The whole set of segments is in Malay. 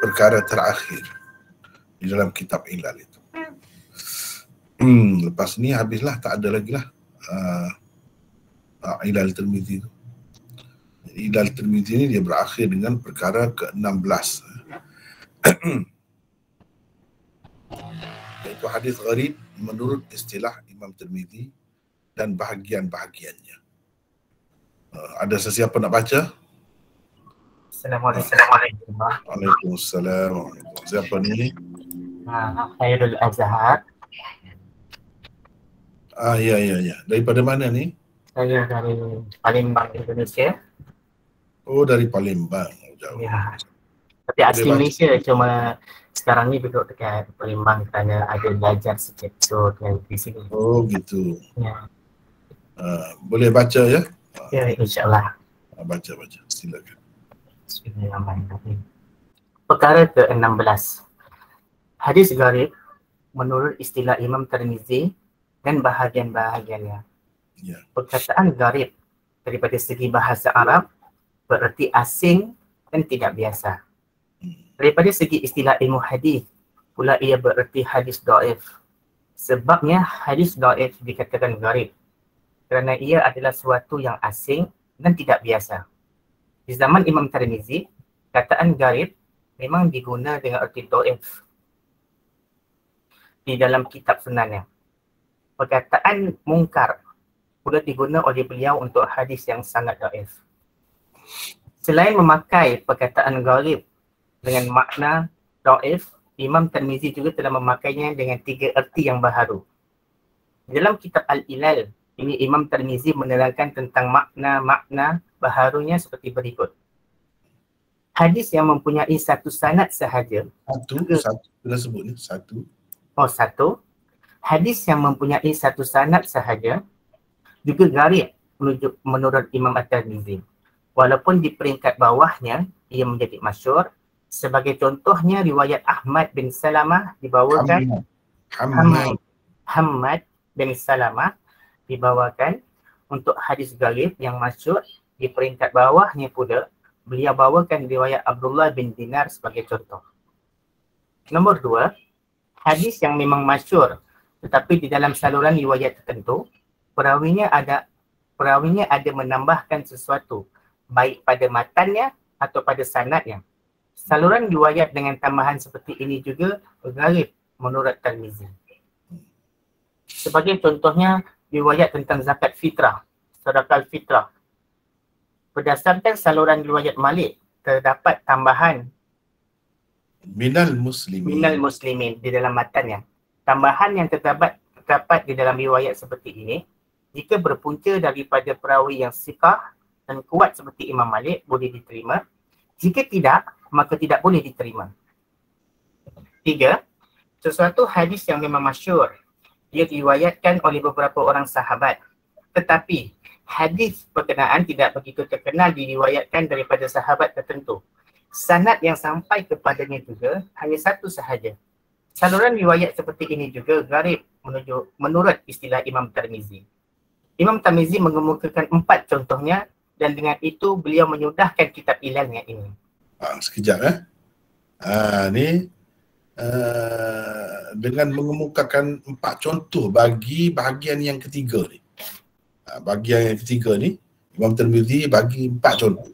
perkara terakhir di dalam kitab ilal itu. Lepas ni habislah, tak ada lagi lah ilal Tirmizi itu. Ilal Tirmizi ini dia berakhir dengan perkara ke-16. Iaitu hadis gharib menurut istilah Imam Tirmizi dan bahagian-bahagiannya. Ada sesiapa nak baca? Assalamualaikum. Waalaikumsalam. Siapa ni? Khairul Azhar. Ya. Daripada mana ni? Saya dari Palembang, Indonesia. Oh, dari Palembang. Jauh. Ya. Tapi asli Malaysia, cuma sekarang ni duduk dekat Palembang kerana ada belajar sikit, so di sini. Oh, gitu. Ya. Boleh baca ya? Ya, insyaAllah. Baca, silakan. Bismillahirrahmanirrahim. Perkara ke-16. Hadis gharib menurut istilah Imam Tirmizi dan bahagian-bahagiannya. Ya. Perkataan gharib daripada segi bahasa Arab bererti asing dan tidak biasa. Daripada segi istilah ilmu hadis pula ia bererti hadis dhaif. Sebabnya hadis dhaif dikatakan gharib kerana ia adalah suatu yang asing dan tidak biasa. Di zaman Imam Tirmizi, kataan gharib memang diguna dengan erti dhaif di dalam kitab sunannya. Perkataan mungkar pula diguna oleh beliau untuk hadis yang sangat dhaif. Selain memakai perkataan gharib dengan makna dhaif, Imam Tirmizi juga telah memakainya dengan 3 erti yang baharu. Dalam kitab Al-Ilal, ini Imam Tirmizi menerangkan tentang makna-makna baharunya seperti berikut. Hadis yang mempunyai satu sanad sahaja. Satu, kita sebut ni satu. Satu. Hadis yang mempunyai satu sanad sahaja juga gharib menurut Imam At-Tirmizi. Walaupun di peringkat bawahnya ia menjadi masyhur. Sebagai contohnya riwayat Ahmad bin Salamah dibawakan Hamad bin Salamah dibawakan untuk hadis gharib yang masyhur. Di peringkat bawahnya pula beliau bawakan riwayat Abdullah bin Dinar sebagai contoh. Nombor 2, hadis yang memang masyhur tetapi di dalam saluran riwayat tertentu perawinya ada menambahkan sesuatu baik pada matannya atau pada sanadnya. Saluran riwayat dengan tambahan seperti ini juga gharib menurut Tirmizi. Sebagai contohnya riwayat tentang zakat fitrah, sedekah fitrah. Berdasarkan saluran riwayat Malik terdapat tambahan minal muslimin di dalam matannya. Tambahan yang terdapat di dalam riwayat seperti ini jika berpunca daripada perawi yang siqah dan kuat seperti Imam Malik boleh diterima. Jika tidak, maka tidak boleh diterima. 3. Sesuatu hadis yang memang masyhur. Ia diriwayatkan oleh beberapa orang sahabat. Tetapi hadis berkenaan tidak begitu terkenal diriwayatkan daripada sahabat tertentu. Sanad yang sampai kepadanya juga hanya satu sahaja. Saluran riwayat seperti ini juga gharib menurut istilah Imam Tirmizi. Imam Tirmizi mengemukakan 4 contohnya dan dengan itu beliau menyudahkan kitab ilalnya ini. Sekejap ni dengan mengemukakan 4 contoh bagi bahagian yang ketiga ni. Bahagian yang ketiga ni Imam Tirmizi bagi 4 contoh.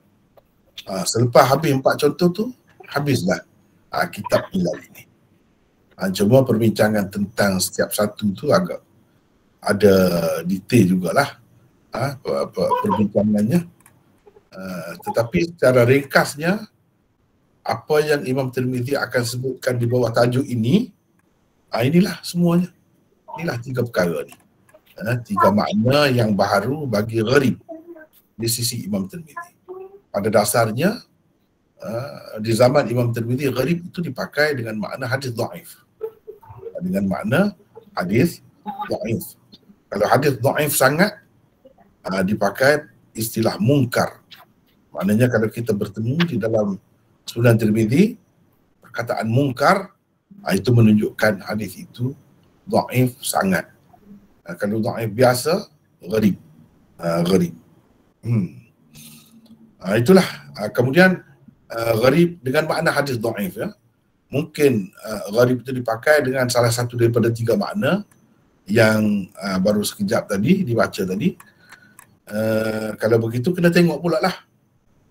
Selepas habis 4 contoh tu habislah kitab ilal ini. Cuma perbincangan tentang setiap satu tu agak ada detail jugalah perbincangannya. Tetapi secara ringkasnya apa yang Imam Tirmizi akan sebutkan di bawah tajuk ini, inilah semuanya. Inilah 3 perkara ni. 3 makna yang baharu bagi gharib di sisi Imam Tirmizi. Pada dasarnya di zaman Imam Tirmizi gharib itu dipakai dengan makna hadis dhaif. Dengan makna hadis dhaif. Kalau hadis dhaif sangat dipakai istilah mungkar. Maknanya kalau kita bertemu di dalam Sunan Tirmizi perkataan mungkar, itu menunjukkan hadis itu dhaif sangat. Kalau dhaif biasa, gharib. Gharib. Itulah. Kemudian gharib dengan makna hadis dhaif ya. mungkin gharib itu dipakai dengan salah satu daripada 3 makna yang baru sekejap tadi dibaca tadi. Kalau begitu kena tengok pula lah,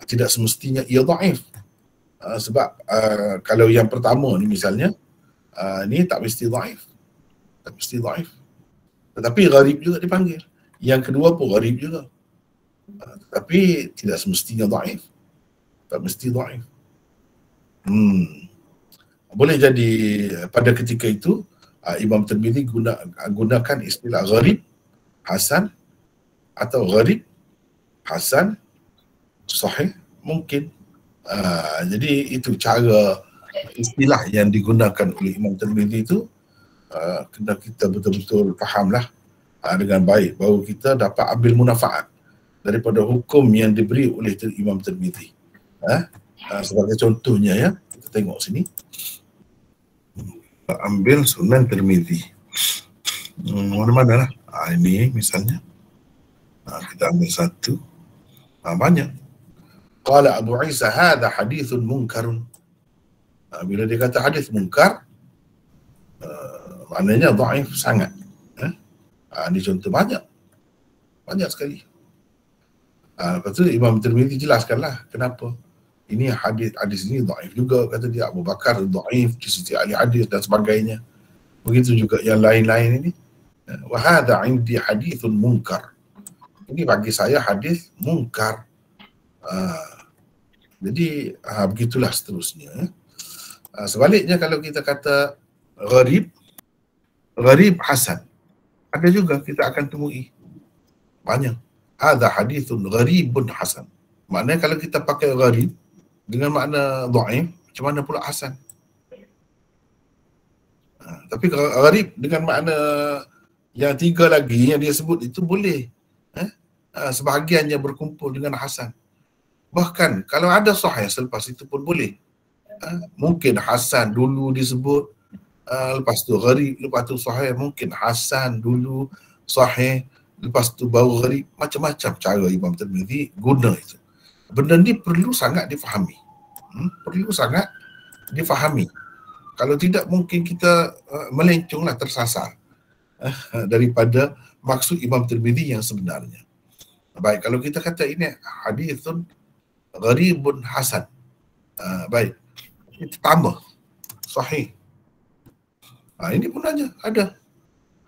tidak semestinya ia dhaif. Sebab kalau yang pertama ni misalnya, ni tak mesti dhaif, tak mesti dhaif, tetapi gharib juga dipanggil. Yang kedua pun gharib juga, tapi tidak semestinya dhaif, tak mesti dhaif. Boleh jadi pada ketika itu Imam Tirmizi gunakan istilah gharib hasan atau gharib hasan sahih mungkin. Jadi itu cara istilah yang digunakan oleh Imam Tirmizi itu. Kena kita betul-betul fahamlah dengan baik bahawa kita dapat ambil munafaat daripada hukum yang diberi oleh Imam Tirmizi. Sebagai contohnya ya, kita tengok sini. Ambil Sunan Tirmizi. Mana-mana lah. Ini misalnya. Kita ambil satu. Banyak. Qala Abu Isa hadha hadithun munkarun. Bila dia kata hadis munkar, maknanya dhaif sangat. Ini contoh banyak. Banyak sekali. Lepas tu Imam Tirmizi jelaskanlah kenapa. Ini hadis ini dhaif juga, kata dia. Abu Bakar dhaif di sisi ahli hadis dan sebagainya. Begitu juga yang lain-lain ini. Wa hadha indi hadithun munkar. Ini bagi saya hadis munkar. Jadi begitulah seterusnya. Sebaliknya kalau kita kata gharib hasan, ada juga kita akan temui banyak. Hadha hadithun gharibun hasan. Maknanya kalau kita pakai gharib dengan makna dhaif, macam mana pula hasan? Tapi gharib dengan makna yang 3 lagi yang dia sebut itu boleh. Sebahagiannya berkumpul dengan hasan. Bahkan kalau ada sahih selepas itu pun boleh. Mungkin hasan dulu disebut, lepas tu gharib, lepas tu sahih. Mungkin hasan dulu, sahih, lepas tu baru gharib. Macam-macam cara Imam Tirmizi guna itu. Benda ni perlu sangat difahami. Perlu sangat difahami. Kalau tidak mungkin kita melenconglah, tersasar daripada maksud Imam Tirmizi yang sebenarnya. Baik, kalau kita kata ini hadithun gharibun hasan, baik, kita tambah sahih. Ini pun ada.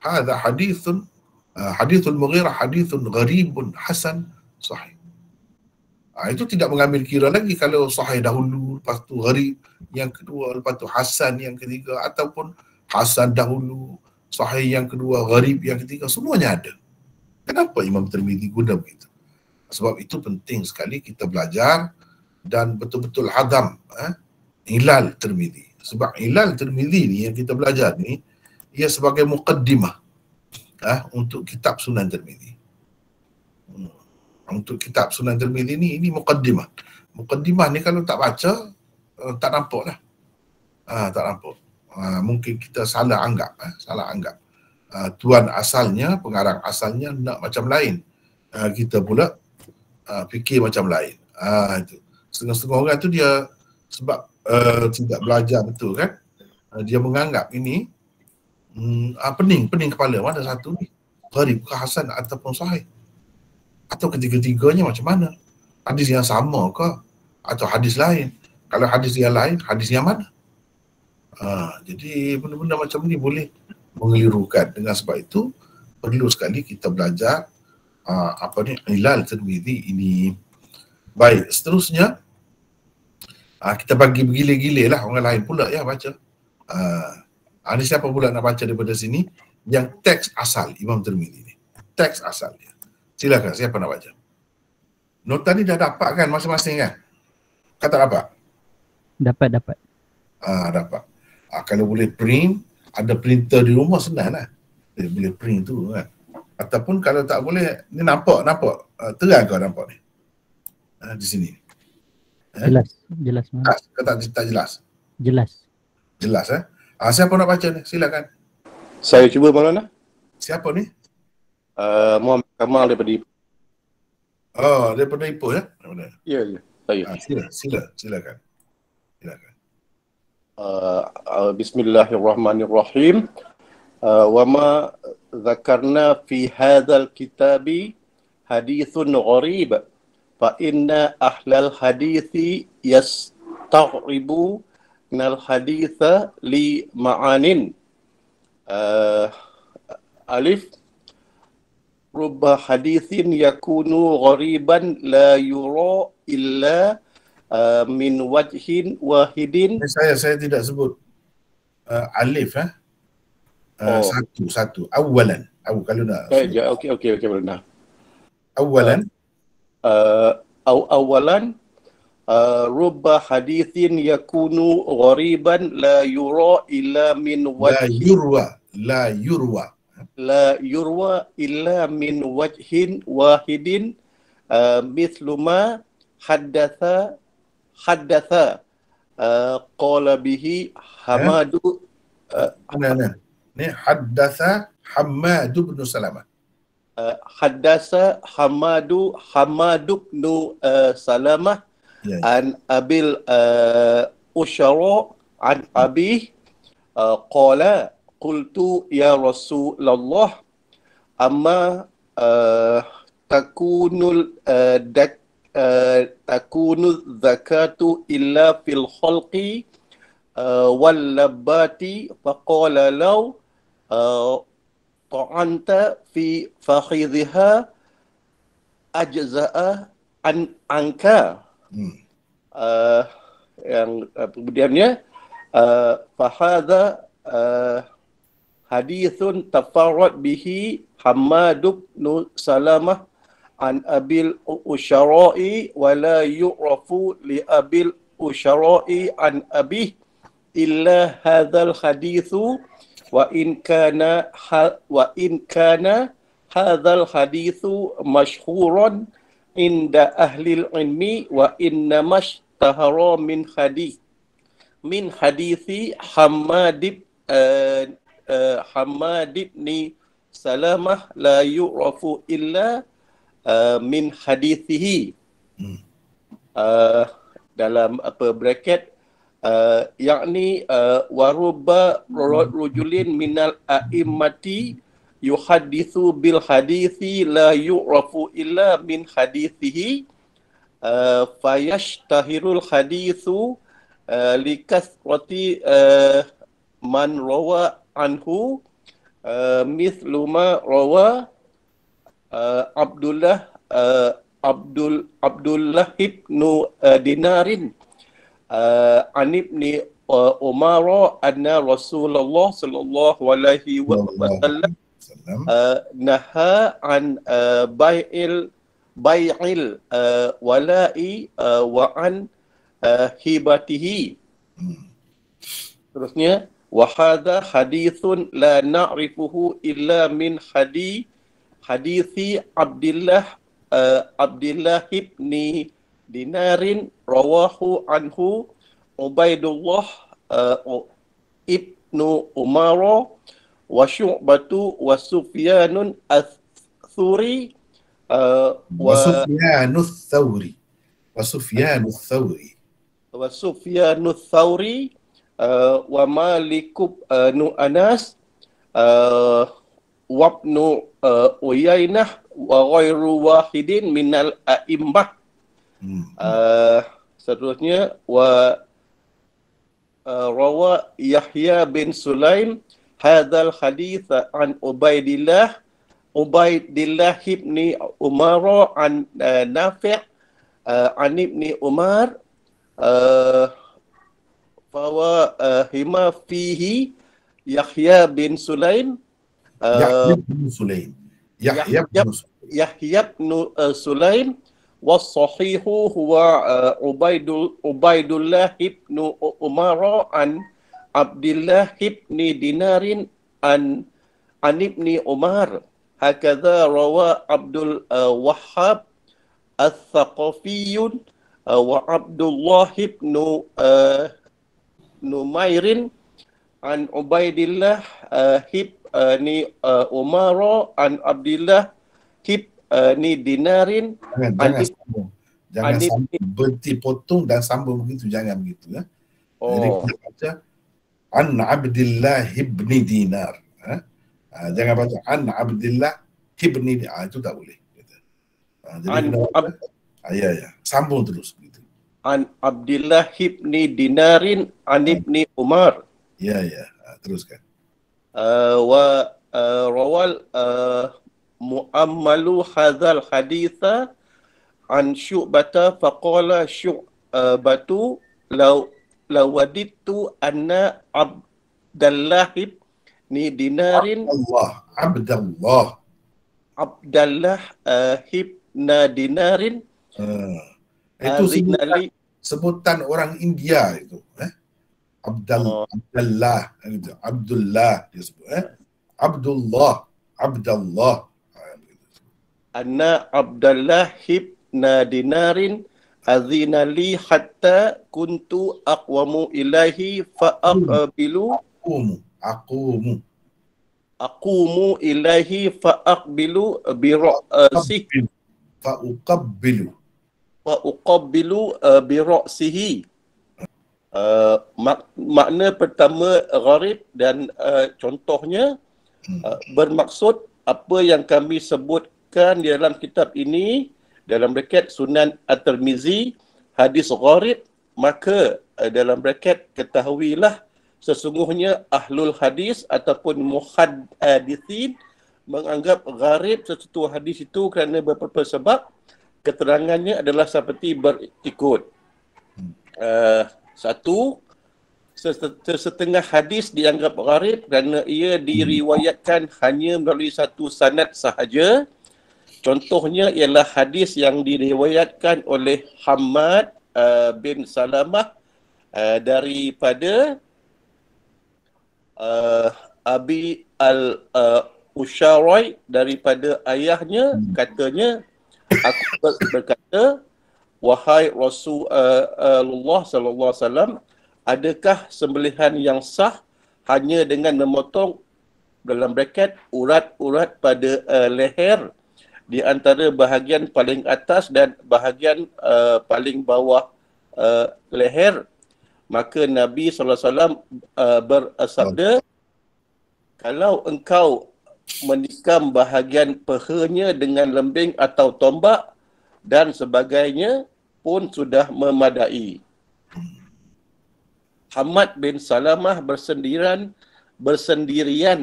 Hadha hadithun hadithul Mughirah hadithun gharibun hasan sahih. Itu tidak mengambil kira lagi kalau sahih dahulu, lepas tu gharib yang kedua, lepas tu hasan yang ketiga, ataupun hasan dahulu, sahih yang kedua, gharib yang ketiga, semuanya ada. Kenapa Imam Tirmizi guna begitu? Sebab itu penting sekali kita belajar dan betul-betul hadam ilal Tirmizi. Sebab ilal Tirmizi ni yang kita belajar ni, ia sebagai muqaddimah untuk kitab Sunan Tirmizi. Untuk kitab Sunan Tirmizi ni, ini muqaddimah. Muqaddimah ni kalau tak baca, tak nampak lah. Tak nampak. Mungkin kita salah anggap. Tuan asalnya, pengarang asalnya nak macam lain. Kita pula fikir macam lain. Itu. Setengah-setengah orang tu dia sebab tidak belajar betul kan. Dia menganggap ini pening kepala. Mana satu ni? Gharib ke hasan ataupun sahih? Atau ketiga-tiganya macam mana? Hadis yang sama ke? Atau hadis lain? Kalau hadis yang lain, hadis yang mana? Jadi benda-benda macam ni boleh mengelirukan. Dengan sebab itu perlu sekali kita belajar ilal Tirmizi ini. Baik, seterusnya kita bagi bergile-gile lah orang lain pula ya baca. Ini siapa pula nak baca daripada sini yang teks asal Imam Tirmizi ni? Teks asal dia. Silakan, siapa nak baca? Nota ni dah dapat kan masing-masing kan? Kata dapat? Dapat. Dapat. Kalau boleh print, ada printer di rumah senang lah. Boleh print tu kan. Ataupun kalau tak boleh, ni nampak. Terang kau nampak ni? Di sini. Jelas. Kata tak jelas? Jelas siapa nak baca ni? Silakan. Saya cuba Maulana. Siapa ni? Muhammad Kamal daripada Ipoh. Daripada Ipoh ya? Ya, saya. Silakan. Bismillahirrahmanirrahim. Wa ma dzakarna fi hadzal kitabi hadithun gharib fa inna ahlal hadithi yastaghribu minal haditha li ma'anin. Alif rubba hadithin yakunu ghariban la yura illa min wajhin wahidin. Saya tidak sebut alif satu awalan. Kalau nak Okey benar. Awalan awalan rubba hadithin yakunu ghariban la yura illa min wajhin la yurwa illa min wajhin wahidin mithlu ma haddatha qala bihi Hamadu ni haddatha Hammad bin Salamah. Haddasa Hamadu bin Salamah an Abil Ushara an Abi qala qultu ya Rasulullah amma takunu zakatu illa fil khalqi wal labati faqala law ta'anta fi fakhidhiha ajza'a anka. Yang kemudiannya fahadha hadithun tafarrad bihi Hammad bin Salamah an Abil Ushara'i wa la yu'rafu li Abil Ushara'i an Abih illa hadzal hadithu wa in kana hadzal hadithu mashhuran inda ahli ilmi wa inna mashtahara min hadithi Hammad bin Salamah la yu'rafu illa min hadithihi. Dalam bracket yakni warubba rujulin minal a'immati yuhadithu bil hadithi la yu'rafu illa min hadithihi fayashtahirul hadithu likathrati man rawa anhu mithlu ma rawa Abdullah ibn Dinarin an ibni Umar anna Rasulullah sallallahu alaihi wasallam naha an bai'il wala'i wa an hibatihi. Terusnya wa hadha hadithun la na'rifuhu illa min hadithi Abdullah ibn Dinarin rawahu anhu Ubaidullah ibnu Umar wa Syu'batu wa Sufyanun ats-Tsuri wa Sufyanu Tsauri wa Malik bin Anas wa ibnu Uyainah wa ghairu wahidin minal a'immah. Seterusnya wa rawa Yahya bin Sulaim hadzal hadits an Ubaidillah ibn Umar an Nafi' an ibni Umar fawa hima fihi Yahya bin Sulaim Yahya bin Sulaim was-sahihu huwa Ubaidullah ibn Umar an Abdullah ibn Dinarin an ibni Umar. Hakadha rawa Abdul Wahhab al-Thaqafiyun wa Abdullah ibn Numairin an Ubaidillah ibn Umar an Abdullah ibn Dinarin Jangan sambung. Berhenti potong dan sambung begitu. Jangan begitu. Jadi Oh, kita baca an Abdillah ibni Dinar. Jangan baca an Abdillah ibni Dinar. Itu tak boleh. Jadi an, kena baca. Ya. Sambung terus. Gitu. an Abdillah ibni Dinarin an ibni Umar. Ya. Teruskan. Wa rawal mu'ammalu hadzal haditha an Syu'bata faqala Syu'batu lawadittu anna Abdallah ibni Dinarin Abdallah ibna Dinarin itu sebutan orang India itu. Abdullah dia sebut. Abdullah. Anna Abdallah ibna Dinarin azina li hatta kuntu aqwamu ilahi fa aqbilu aqumu ilahi fa aqbilu bi ra'sihi fa uqabbilu bi ra'sihi. Makna pertama gharib dan contohnya bermaksud apa yang kami sebutkan di dalam kitab ini dalam braket Sunan At-Tirmizi hadis gharib, maka dalam braket ketahuilah sesungguhnya ahlul hadis ataupun muhaddithin menganggap gharib sesuatu hadis itu kerana beberapa sebab. Keterangannya adalah seperti berikut. Satu, setengah hadis dianggap gharib kerana ia diriwayatkan hanya melalui satu sanad sahaja. Contohnya ialah hadis yang diriwayatkan oleh Hammad bin Salamah daripada Abi al-Usharai daripada ayahnya, katanya, aku berkata, wahai Rasulullah sallallahu alaihi wasallam, adakah sembelihan yang sah hanya dengan memotong dalam braket urat-urat pada leher di antara bahagian paling atas dan bahagian paling bawah leher? Maka Nabi sallallahu alaihi wasallam bersabda, kalau engkau menikam bahagian pahanya dengan lembing atau tombak dan sebagainya pun sudah memadai. Hammad bin Salamah bersendirian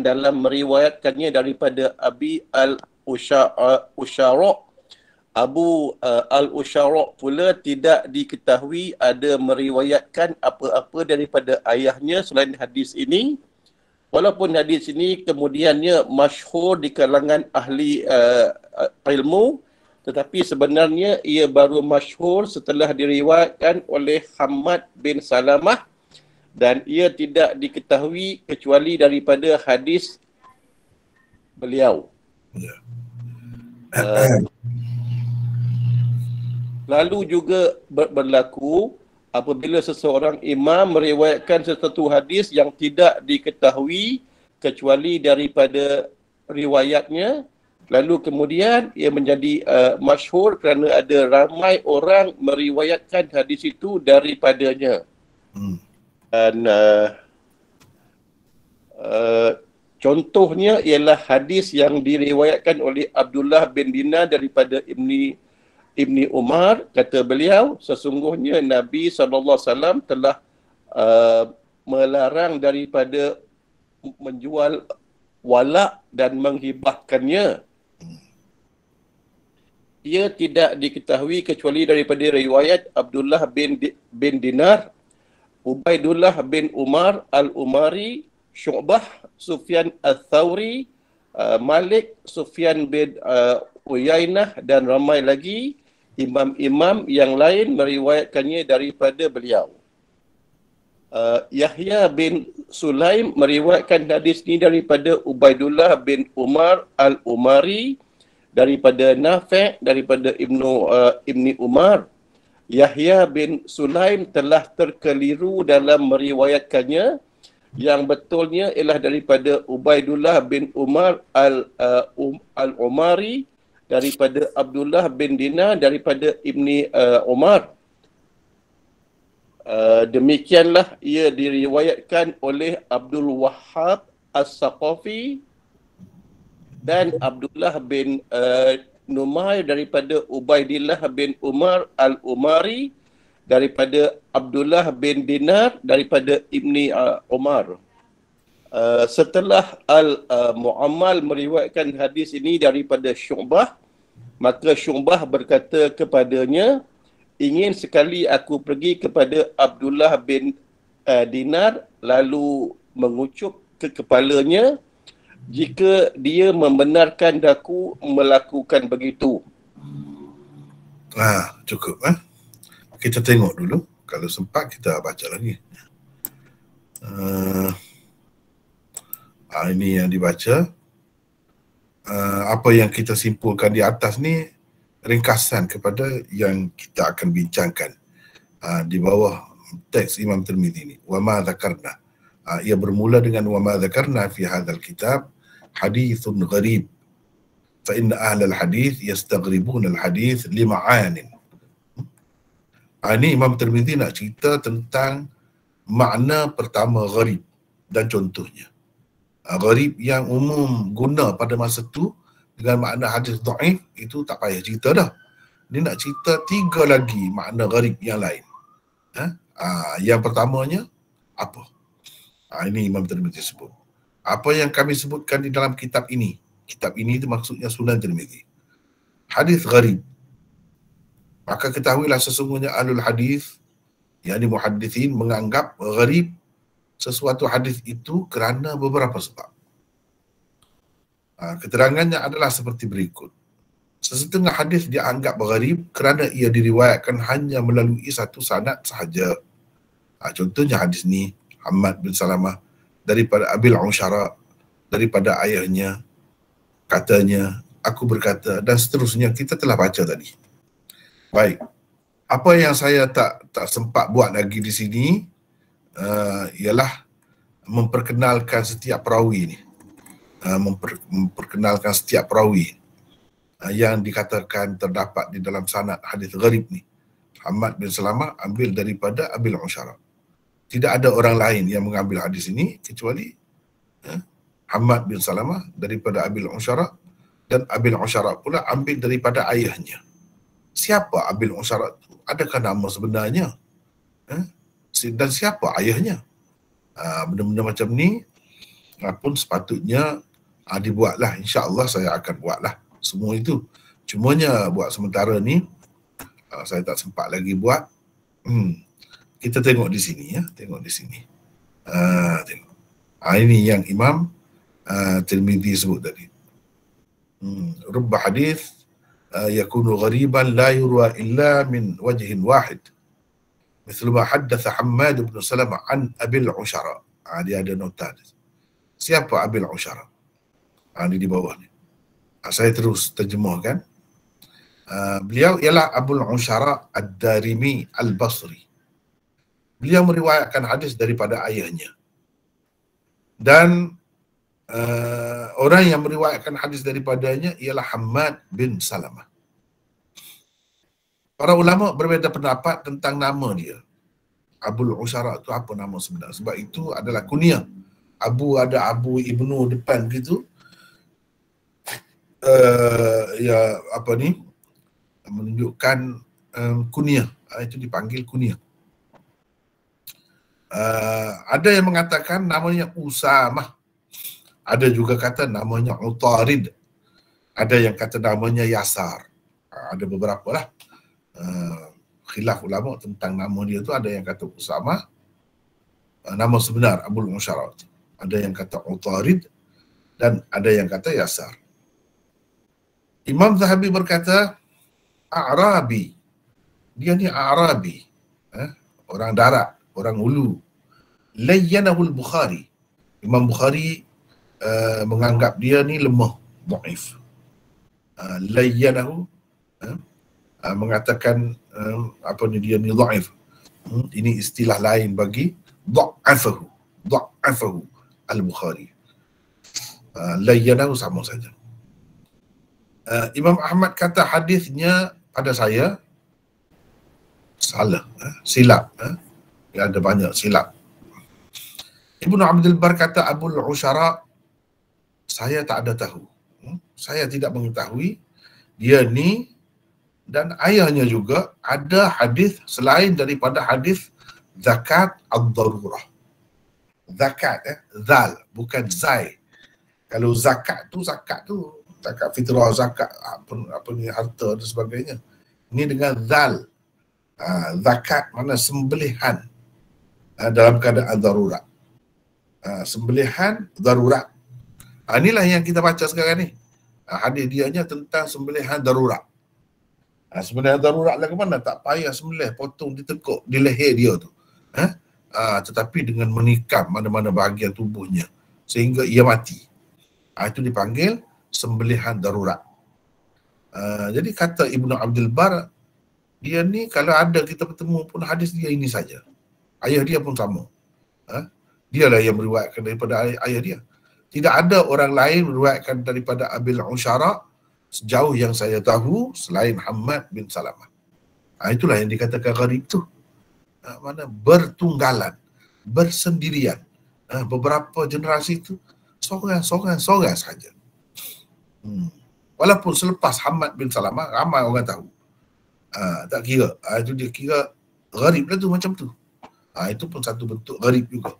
dalam meriwayatkannya daripada Abi al-Ushara. Abu al-Ushara pula tidak diketahui ada meriwayatkan apa-apa daripada ayahnya selain hadis ini. Walaupun hadis ini kemudiannya masyhur di kalangan ahli ilmu, tetapi sebenarnya ia baru masyhur setelah diriwayatkan oleh Hammad bin Salamah dan ia tidak diketahui kecuali daripada hadis beliau. Lalu juga berlaku apabila seseorang imam meriwayatkan sesuatu hadis yang tidak diketahui kecuali daripada riwayatnya, lalu kemudian ia menjadi masyhur kerana ada ramai orang meriwayatkan hadis itu daripadanya. Dan contohnya ialah hadis yang diriwayatkan oleh Abdullah bin Dinar daripada Ibni Umar, kata beliau, sesungguhnya Nabi SAW telah melarang daripada menjual walak dan menghibahkannya. Ia tidak diketahui kecuali daripada riwayat Abdullah bin Dinar, Ubaidullah bin Umar al-Umari, Syu'bah, Sufyan al-Thawri, Malik, Sufyan bin Uyainah dan ramai lagi imam-imam yang lain meriwayatkannya daripada beliau. Yahya bin Sulaim meriwayatkan hadis ini daripada Ubaidullah bin Umar al-Umari, daripada Nafi', daripada Ibni Umar. Yahya bin Sulaim telah terkeliru dalam meriwayatkannya. Yang betulnya ialah daripada Ubaidullah bin Umar al-Umari, daripada Abdullah bin Dinar, daripada Ibni Umar. Demikianlah ia diriwayatkan oleh Abdul Wahhab As-Saqafi dan Abdullah bin Numair daripada Ubaidillah bin Umar Al-Umari daripada Abdullah bin Dinar daripada Ibni Umar. Setelah Al-Mu'ammal meriwayatkan hadis ini daripada Syu'bah, maka Syu'bah berkata kepadanya, ingin sekali aku pergi kepada Abdullah bin Dinar lalu mengucup ke kepalanya jika dia membenarkan aku melakukan begitu. Cukup. Kita tengok dulu. Kalau sempat kita baca lagi. Ini yang dibaca. Apa yang kita simpulkan di atas ni ringkasan kepada yang kita akan bincangkan di bawah teks Imam Tirmizi ni. Wa ma dzakarna. Ia bermula dengan wa ma dzakarna fi hadzal kitab hadithun gharib. Fa inna ahlal hadith yastaghribuna al hadith li ma'anin. Ini Imam Tirmizi nak cerita tentang makna pertama gharib dan contohnya. Gharib yang umum guna pada masa tu dengan makna hadis dhaif itu tak payah cerita dah. Dia nak cerita 3 lagi makna gharib yang lain. Yang pertamanya apa? Ini Imam Tirmizi sebut. Apa yang kami sebutkan di dalam kitab ini. Kitab ini itu maksudnya Sunan Tirmizi. Hadis gharib. Maka ketahuilah sesungguhnya ahlul hadis, yakni muhaddithin, menganggap gharib sesuatu hadis itu kerana beberapa sebab. Keterangannya adalah seperti berikut. Sesetengah hadis dianggap gharib kerana ia diriwayatkan hanya melalui satu sanad sahaja. Contohnya hadis ni, Hammad bin Salamah daripada Abil Ushara, daripada ayahnya, katanya, aku berkata, dan seterusnya. Kita telah baca tadi. Baik. Apa yang saya tak sempat buat lagi di sini ialah memperkenalkan setiap perawi ni. Memperkenalkan setiap perawi yang dikatakan terdapat di dalam sanad hadis gharib ni. Hammad bin Salamah ambil daripada Abil Ushara. Tidak ada orang lain yang mengambil hadis ini kecuali Hammad bin Salamah daripada Abil Ushara, dan Abil Ushara pula ambil daripada ayahnya. Siapa Abil Ushara itu? Adakah nama sebenarnya? Dan siapa ayahnya? Benda-benda macam ni pun sepatutnya dibuatlah. InsyaAllah saya akan buatlah semua itu. Cumanya buat sementara ni saya tak sempat lagi buat. Kita tengok di sini ya, tengok di sini. Tengok. Ini yang Imam Tirmizi sebut tadi. Rubba hadis yakunu ghariban la yurwa illa min wajhin wahid. Misal ma haddatha Hammad bin Salamah an Abil Ushara. Dia ada nota. Siapa Abil Ushara? Ini di bawah ni. Saya terus terjemahkan. Beliau ialah Abul Ushara Ad-Darimi Al-Basri. Beliau meriwayatkan hadis daripada ayahnya. Dan orang yang meriwayatkan hadis daripadanya ialah Hammad bin Salamah. Para ulama berbeza pendapat tentang nama dia. Abul Ushara itu apa nama sebenar? Sebab itu adalah kunyah. Abu ada Abu Ibnu depan gitu. Menunjukkan kunyah. Itu dipanggil kunyah. Ada yang mengatakan namanya Usamah. Ada juga kata namanya Utarid. Ada yang kata namanya Yasar. Ada beberapa lah. Khilaf ulama tentang nama dia tu. Ada yang kata Usamah, nama sebenar Abul Ushara. Ada yang kata Utarid dan ada yang kata Yasar. Imam Zahabi berkata A'rabi. Dia ni A'rabi. Orang darat, orang ulu. Layyanahul Bukhari. Imam Bukhari menganggap dia ni lemah, dhaif. Layyanahu mengatakan dia ni dhaif. Ini istilah lain bagi dha'afahu al-Bukhari. Layyanahu sama saja. Imam Ahmad kata hadisnya pada saya salah, silap. ada banyak silap. Ibnu Abdul Bar kata Abul Usyara, saya tak ada tahu. Saya tidak mengetahui dia ni dan ayahnya juga ada hadis selain daripada hadis zakat ad-darurah. Zakat zal bukan zai. Kalau zakat tu zakat fitrah, zakat apa ni, harta dan sebagainya. Ini dengan zal. Zakat mana sembelihan dalam keadaan darurat. Sembelihan darurat. Inilah yang kita baca sekarang ni. Hadis dianya tentang sembelihan darurat. Sembelihan darurat lah ke mana? Tak payah sembelih, potong ditekuk di leher dia tu. Tetapi dengan menikam mana-mana bahagian tubuhnya sehingga ia mati. Itu dipanggil sembelihan darurat. Jadi kata Ibnu Abdul Bar, dia ni kalau ada kita bertemu pun hadis dia ini saja. Ayah dia pun sama. Dialah yang meriwayatkan daripada ayah dia. Tidak ada orang lain meriwayatkan daripada Abil Usyara sejauh yang saya tahu selain Hammad bin Salamah. Itulah yang dikatakan gharib tu. Mana bertunggalan, bersendirian. Beberapa generasi tu seorang saja. Walaupun selepas Hammad bin Salamah ramai orang tahu. Tak kira. Itu dia kira gharib lah tu macam tu. Itu pun satu bentuk gharib juga.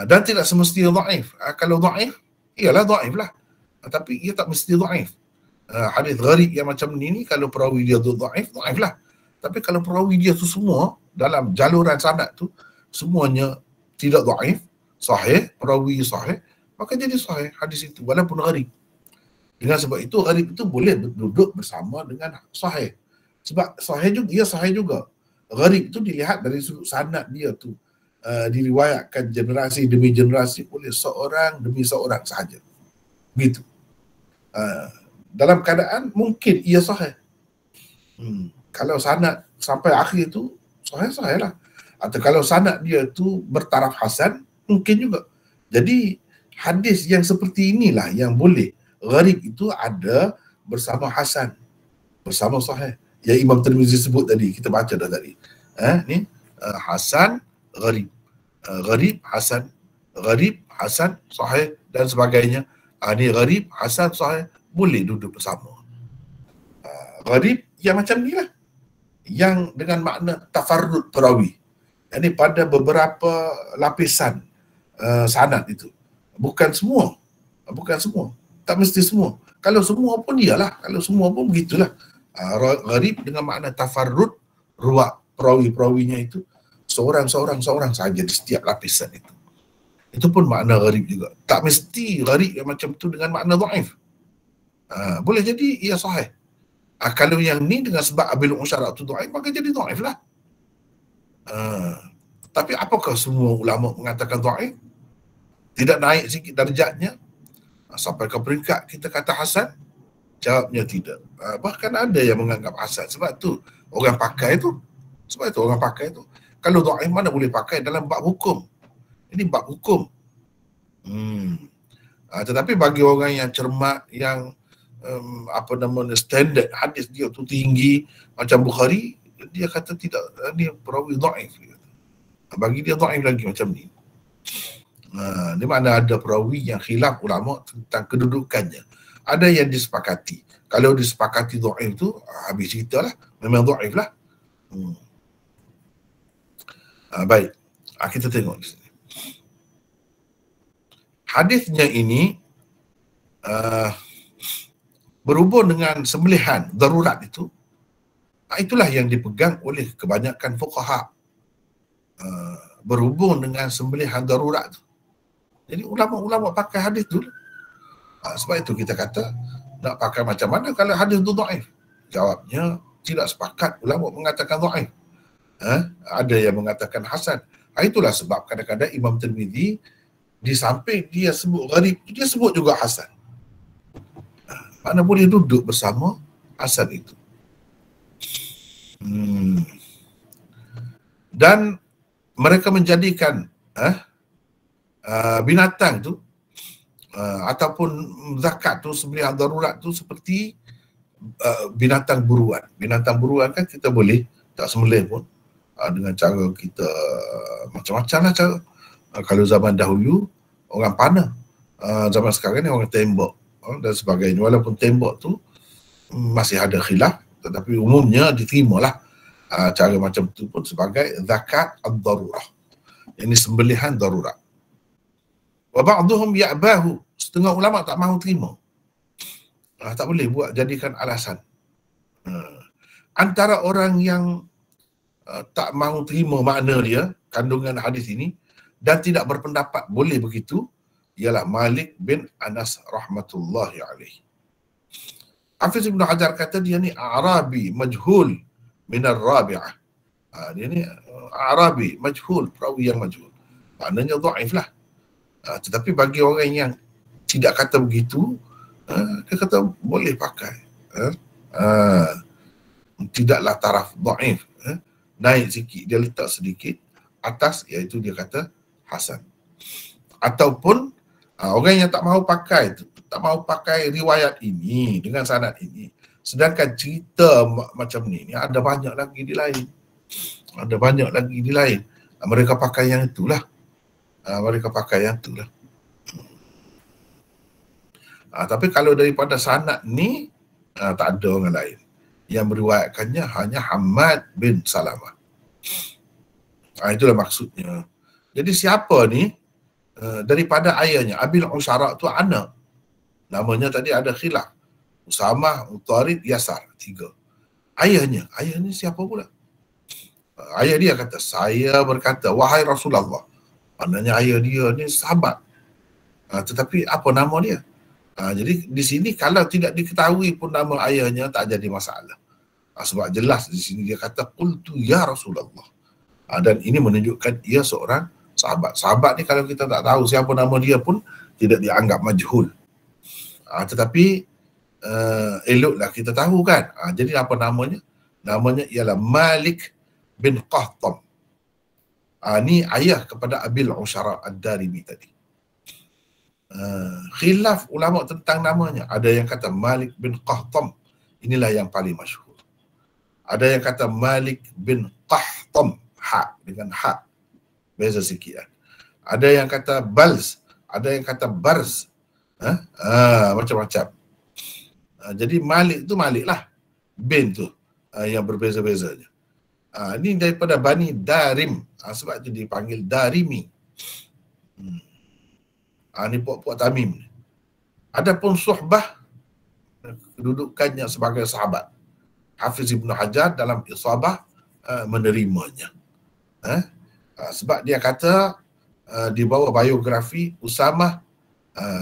Dan tidak semestinya dhaif. Kalau dhaif, ialah dhaif lah. Tapi ia tak mesti dhaif. Hadis gharib yang macam ni kalau perawi dia tu dhaif lah. Tapi kalau perawi dia tu semua dalam jaluran sanad tu semuanya tidak dhaif, sahih, perawi sahih, maka jadi sahih hadis itu walaupun gharib. Dengan sebab itu gharib itu boleh duduk bersama dengan sahih. Sebab sahih juga, ia sahih juga. Gharib itu dilihat dari sudut sanad dia tu. Diriwayatkan generasi demi generasi oleh seorang demi seorang sahaja. Begitu. Dalam keadaan mungkin ia sahih. Kalau sanad sampai akhir tu sahih lah. Atau kalau sanad dia tu bertaraf hasan, mungkin juga. Jadi hadis yang seperti inilah yang boleh. Gharib itu ada bersama hasan, bersama sahih. Yang Imam Tirmizi sebut tadi, kita baca dah tadi. Ni hasan, gharib. Gharib, hasan, sahih dan sebagainya. Ni gharib, hasan, sahih boleh duduk bersama. Gharib yang macam ni lah. Yang dengan makna tafarrud perawi. Ini pada beberapa lapisan sanad itu. Bukan semua. Tak mesti semua. Kalau semua pun iyalah. Kalau semua pun begitulah. Gharib dengan makna tafarrud ruwat perawi-perawinya itu seorang saja di setiap lapisan itu. Itu pun makna gharib juga. Tak mesti gharib yang macam tu dengan makna dhaif. Boleh jadi ia sahih. Kalau yang ni dengan sebab Abil Usyara tu dhaif, maka jadi dhaif lah. Tapi apakah semua ulama mengatakan dhaif? Tidak naik sikit darjatnya sampai ke peringkat kita kata hasan? Jawabnya tidak. Bahkan ada yang menganggap hasan. Sebab tu orang pakai tu. Kalau dhaif mana boleh pakai dalam bab hukum. Ini bab hukum. Tetapi bagi orang yang cermat, yang standard hadis dia tu tinggi macam Bukhari, dia kata tidak, ni perawi dhaif. Bagi dia dhaif lagi macam ni. Di mana ada perawi yang khilaf ulama tentang kedudukannya. Ada yang disepakati. Kalau disepakati dhaif tu, habis cerita lah. Memang dhaif lah. Baik. Kita tengok di sini. Hadisnya ini berhubung dengan sembelihan darurat itu. Itulah yang dipegang oleh kebanyakan fuqaha. Berhubung dengan sembelihan darurat itu. Jadi ulama-ulama pakai hadis tu. Sebab itu kita kata nak pakai macam mana kalau hadis tu dhaif? Jawabnya tidak sepakat ulama mengatakan dhaif. Ada yang mengatakan hasan. Itulah sebab kadang-kadang Imam Tirmizi di samping dia sebut gharib, dia sebut juga hasan. Mana boleh duduk bersama hasan itu. Dan mereka menjadikan binatang tu ataupun zakat tu, sembelihan darurat tu seperti binatang buruan. Binatang buruan kan kita boleh tak sembelih pun. dengan cara kita macam-macam lah cara. Kalau zaman dahulu orang panah, zaman sekarang ni orang tembak dan sebagainya. Walaupun tembak tu masih ada khilaf, tetapi umumnya diterimalah cara macam tu pun sebagai zakat ad-darurah. Ini sembelihan darurat. Wa ba'dhum ya'bahu, setengah ulama tak mahu terima. Tak boleh buat jadikan alasan. Antara orang yang tak mahu terima makna dia, kandungan hadis ini, dan tidak berpendapat boleh begitu, ialah Malik bin Anas rahmatullahi alaihi. Hafiz Ibn Hajar kata dia ni Arabi majhul minar rabi'ah. Dia ni Arabi majhul, perawi yang majhul. Maknanya dhaif lah. Tetapi bagi orang yang tidak kata begitu, dia kata boleh pakai. Tidaklah taraf dhaif. Naik sikit, dia letak sedikit atas, iaitu dia kata hasan. Ataupun orang yang tak mahu pakai, tak mahu pakai riwayat ini dengan sanad ini, sedangkan cerita macam ni ada banyak lagi di lain. Ada banyak lagi di lain. Mereka pakai yang itulah. Mereka pakai yang itulah. Tapi kalau daripada sanad ni, tak ada orang lain. Yang meriwayatkannya hanya Hammad bin Salamah. Itulah maksudnya. Jadi siapa ni? Daripada ayahnya, Abil Usyara tu anak. Namanya tadi ada khilaf. Usamah, Utarid, Yasar. 3. Ayahnya siapa pula? Ayah dia kata, saya berkata, wahai Rasulullah. Maknanya ayah dia ni sahabat. Tetapi apa nama dia? Jadi di sini kalau tidak diketahui pun nama ayahnya, tak jadi masalah. Sebab jelas di sini dia kata, qultu ya Rasulullah. Dan ini menunjukkan ia seorang sahabat. Sahabat ni kalau kita tak tahu siapa nama dia pun tidak dianggap majhul. Tetapi eloklah kita tahu kan. Jadi apa namanya? Namanya ialah Malik bin Qahtam. Ni ayah kepada Abil Usyara ad-Darimi tadi. Khilaf ulama tentang namanya. Ada yang kata Malik bin Qahtam. Inilah yang paling masyhur. Ada yang kata Malik bin Qahtam, dengan beza sikit. Ada yang kata Balz, ada yang kata Barz. Macam-macam. Jadi Malik tu Malik lah. Bin tu yang berbeza-bezanya. Ini daripada Bani Darim. Sebab tu dipanggil Darimi. Ni puak-puak Tamim. Adapun Suhbah, kedudukannya sebagai sahabat. Hafiz Ibn Hajar dalam Isabah menerimanya. Sebab dia kata di bawah biografi Usamah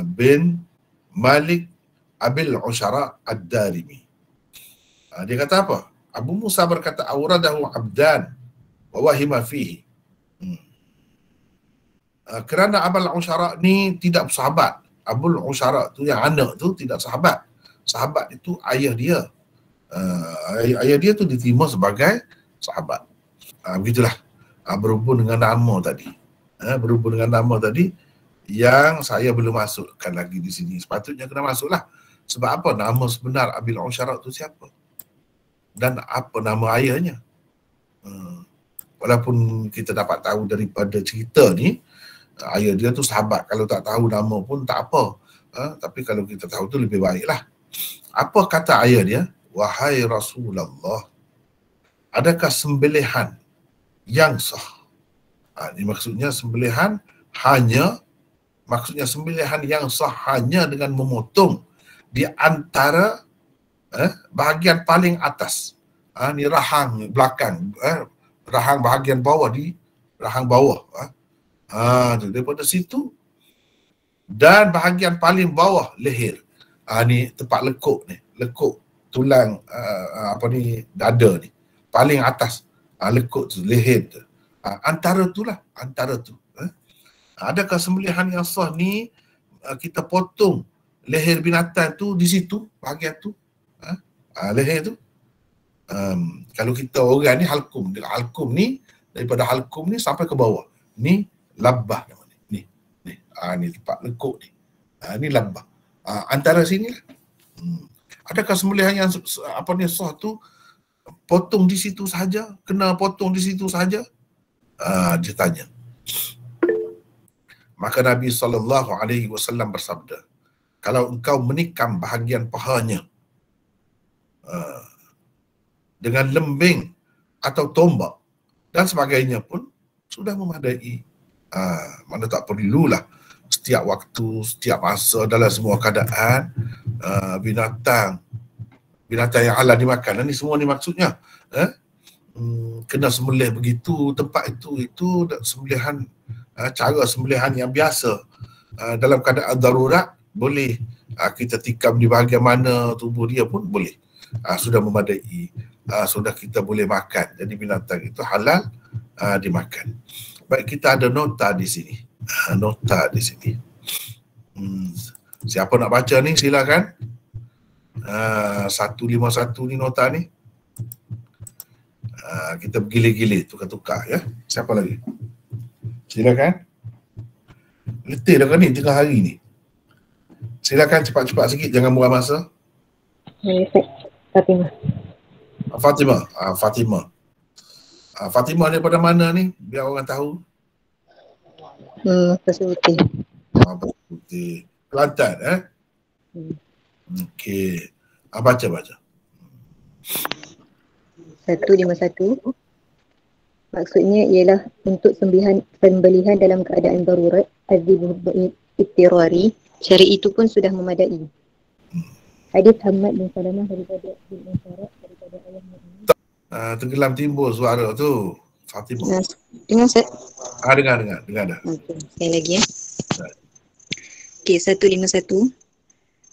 bin Malik Abil Usyara ad-Darimi. Dia kata apa? Abu Musa berkata awradahu abdan wa wahima fihi. Kerana Abul Usyara ni tidak sahabat. Abul Usyara tu yang anak tu tidak sahabat. Sahabat itu ayah dia. Ayah dia tu diterima sebagai sahabat. Begitulah. Berhubung dengan nama tadi. Berhubung dengan nama tadi yang saya belum masukkan lagi di sini. Sepatutnya kena masuklah. Sebab apa? Nama sebenar Abil Usyara tu siapa? Dan apa nama ayahnya? Walaupun kita dapat tahu daripada cerita ni, ayah dia tu sahabat. Kalau tak tahu nama pun tak apa. Tapi kalau kita tahu tu lebih baiklah. Apa kata ayah dia? Wahai Rasulullah, adakah sembelihan yang sah? Ini maksudnya sembelihan yang sah hanya dengan memotong di antara bahagian paling atas. Ni rahang belakang, rahang bahagian bawah di rahang bawah. Daripada situ dan bahagian paling bawah leher. Ni tempat lekuk ni, lekuk tulang dada ni. Paling atas lekuk tu, leher tu. Antara tu. Adakah sembelihan yang sah ni kita potong leher binatang tu di situ, bahagian tu? Leher tu. Kalau kita orang ni halkum ni daripada halkum ni sampai ke bawah. Ni labbah nama ni. Ni tempat lekuk ni. Ni labbah. Antara sini lah. Adakah sembelihan yang sah tu potong di situ saja, kena potong di situ saja. Dia tanya. Maka Nabi SAW bersabda, kalau engkau menikam bahagian pahanya dengan lembing atau tombak dan sebagainya pun sudah memadai. Mana tak perlulah setiap waktu, setiap masa, dalam semua keadaan binatang yang halal dimakan. Ini semua ni maksudnya kena sembelih begitu, tempat itu sembelihan, cara sembelihan yang biasa. Dalam keadaan darurat boleh kita tikam di bahagian mana tubuh dia pun boleh. Sudah memadai, sudah kita boleh makan. Jadi binatang itu halal dimakan. Baik, kita ada nota di sini. Nota di sini. Siapa nak baca ni silakan. 151 ni nota ni. Kita bergilir-gilir, tukar-tukar ya. Siapa lagi? Silakan. Letih dah kan ni tengah hari ni. Silakan cepat-cepat sikit, jangan buang masa. Fatimah. Fatimah. Fatimah daripada mana ni? Biar orang tahu. Pasir Putih. Pasir Putih. Kelantan Okey. Baca. 151. Maksudnya ialah untuk pembelihan dalam keadaan darurat, azibul ittirari. Syari itu pun sudah memadai. Hadis Hamad bin Salamah daripada bin Musyarak daripada ayahnya ini. Tenggelam timbul suara tu. Fatimah. Dengar Ustaz? Dengar dah. Okey, sekali lagi ya. Okey, 151.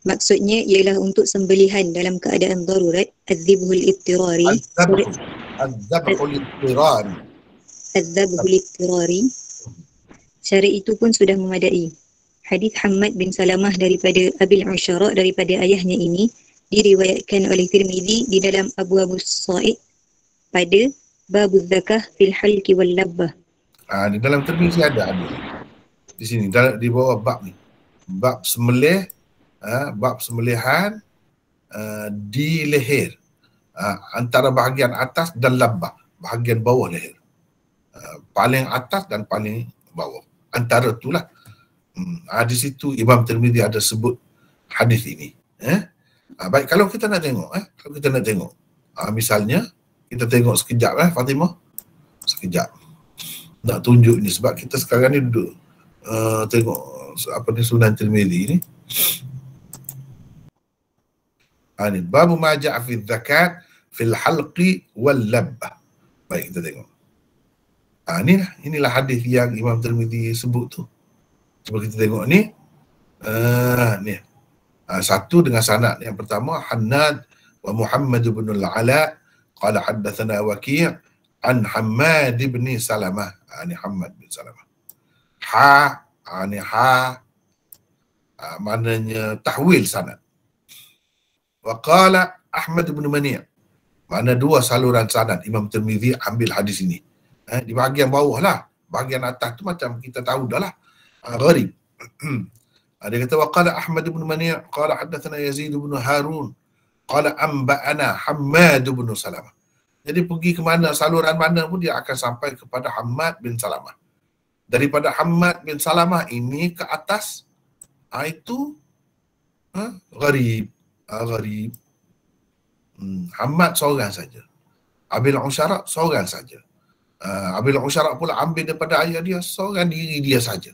Maksudnya ialah untuk sembelihan dalam keadaan darurat, azibul ittirari. Azabul ittirari. Syari itu pun sudah memadai. Hadis Hamad bin Salamah daripada Abil Ushara daripada ayahnya ini diriwayatkan oleh Tirmizi di dalam Abu Sa'id pada Babuz Zakah fil Halki wal Labbah. Di dalam Tirmizi ada di sini di bawah bab ni. Bab sembelih, bab sembelihan di leher, antara bahagian atas dan labbah, bahagian bawah leher. Paling atas dan paling bawah. Antara itulah. Di situ Imam Tirmizi ada sebut hadis ini. Baik, kalau kita nak tengok, misalnya kita tengok sekejap Fatimah. Sekejap. Nak tunjuk ni sebab kita sekarang ni duduk tengok Sunan Tirmizi ni. Ni babu ma ja'a fi zakat fil halqi wal labbah. Baik, kita tengok. Inilah hadis yang Imam Tirmizi sebut tu. Cuba kita tengok ni. Ni. Satu dengan sanad. Yang pertama, Hannad wa Muhammad bin al-Ala qala haddatsana Waqi' an Hammad bin Salamah. Ni Hammad bin Salamah. Maknanya tahwil sanad. Wa qala Ahmad bin Mani'. Mana dua saluran sanad Imam Tirmizi ambil hadis ini. Di bahagian bawah lah. Bahagian atas tu macam kita tahu dah lah. Gharib. Dia kata waqala Ahmad bin Mani' qala hadatsana Yazid bin Harun qala anba'ana Hammad bin Salamah. Jadi pergi ke mana, saluran mana pun dia akan sampai kepada Hammad bin Salamah. Daripada Hammad bin Salamah ini ke atas itu gharib. Gharib. Hammad seorang saja. Abil Ushara seorang saja. Abil Ushara pula ambil daripada ayah dia seorang diri dia saja.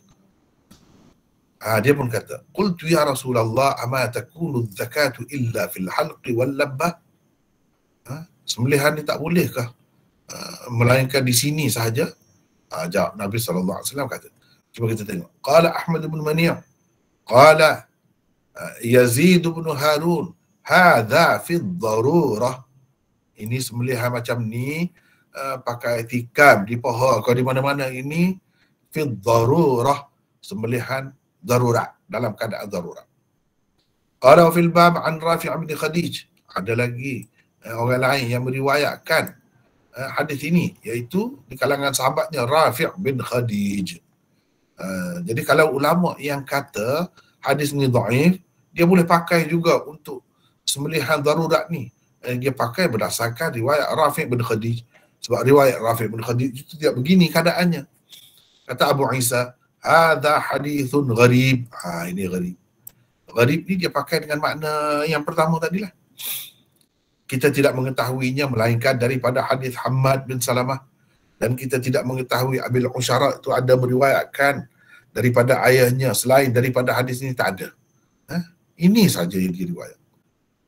Dia pun kata, qultu ya Rasulullah ama takunu zakatu illa fil halqi wal labbah. Sembelihan ni tak bolehkah melainkan di sini sahaja? Jawab Nabi SAW kata. Cuba kita tengok. Qala Ahmad bin Mani' qala Yazid bin Harun hadha fi darurah. Ini sembelihan macam ni pakai tikam di paha atau di mana-mana, ini fi darurah, sembelihan darurat, dalam keadaan darurat. Qala fil bab an Rafi' bin Khadij. Ada lagi orang lain yang meriwayatkan hadis ini, iaitu di kalangan sahabatnya Rafi' bin Khadij. Jadi kalau ulama yang kata hadis ni dhaif, dia boleh pakai juga untuk sembelihan darurat ni. dia pakai berdasarkan riwayat Rafi' bin Khadij. Sebab riwayat Rafi' bin Khadij itu tidak begini keadaannya. Kata Abu Isa, hadza hadithun gharib. Ini gharib. Gharib ni dia pakai dengan makna yang pertama tadilah. Kita tidak mengetahuinya melainkan daripada hadis Hammad bin Salamah, dan kita tidak mengetahui Abil Usyara itu ada meriwayatkan daripada ayahnya selain daripada hadis ini, tak ada. Ini saja yang diriwayat.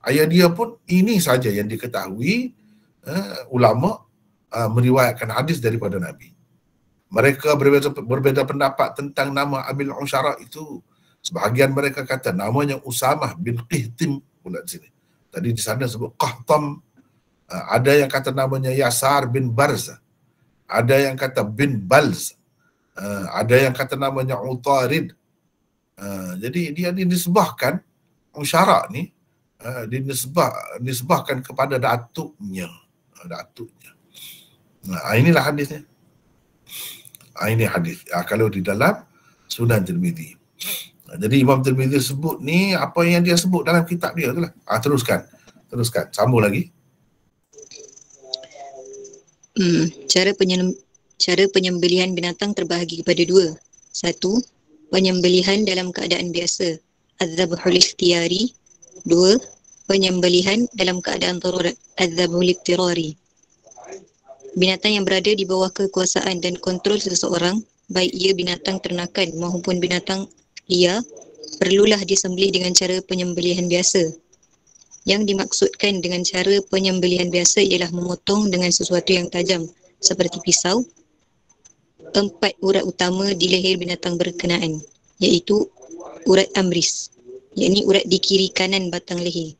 Ayah dia pun ini saja yang diketahui ulama meriwayatkan hadis daripada Nabi. Mereka berbeza pendapat tentang nama Abil Usyara itu. Sebahagian mereka kata namanya Usamah bin Qihtim pula di sini. Tadi di sana sebut Qahtam. Ada yang kata namanya Yasar bin Barza. Ada yang kata bin Balz. Ada yang kata namanya Utarid. Jadi dia dinisbahkan, Usyara ni dinisbahkan kepada datuknya. Inilah hadisnya. Ini hadis. Kalau di dalam Sunan Tirmizi. Jadi Imam Tirmizi sebut ni apa yang dia sebut dalam kitab dia itulah. Teruskan. Sambung lagi. Cara penyembelihan binatang terbahagi kepada dua. Satu, penyembelihan dalam keadaan biasa, az-zabhul ikhtiyari. Dua, penyembelihan dalam keadaan darurat, az-zabhul iktirari. Binatang yang berada di bawah kekuasaan dan kontrol seseorang, baik ia binatang ternakan maupun binatang liar, perlulah disembelih dengan cara penyembelihan biasa. Yang dimaksudkan dengan cara penyembelihan biasa ialah memotong dengan sesuatu yang tajam seperti pisau 4 urat utama di leher binatang berkenaan, iaitu urat amris, yakni urat di kiri kanan batang leher,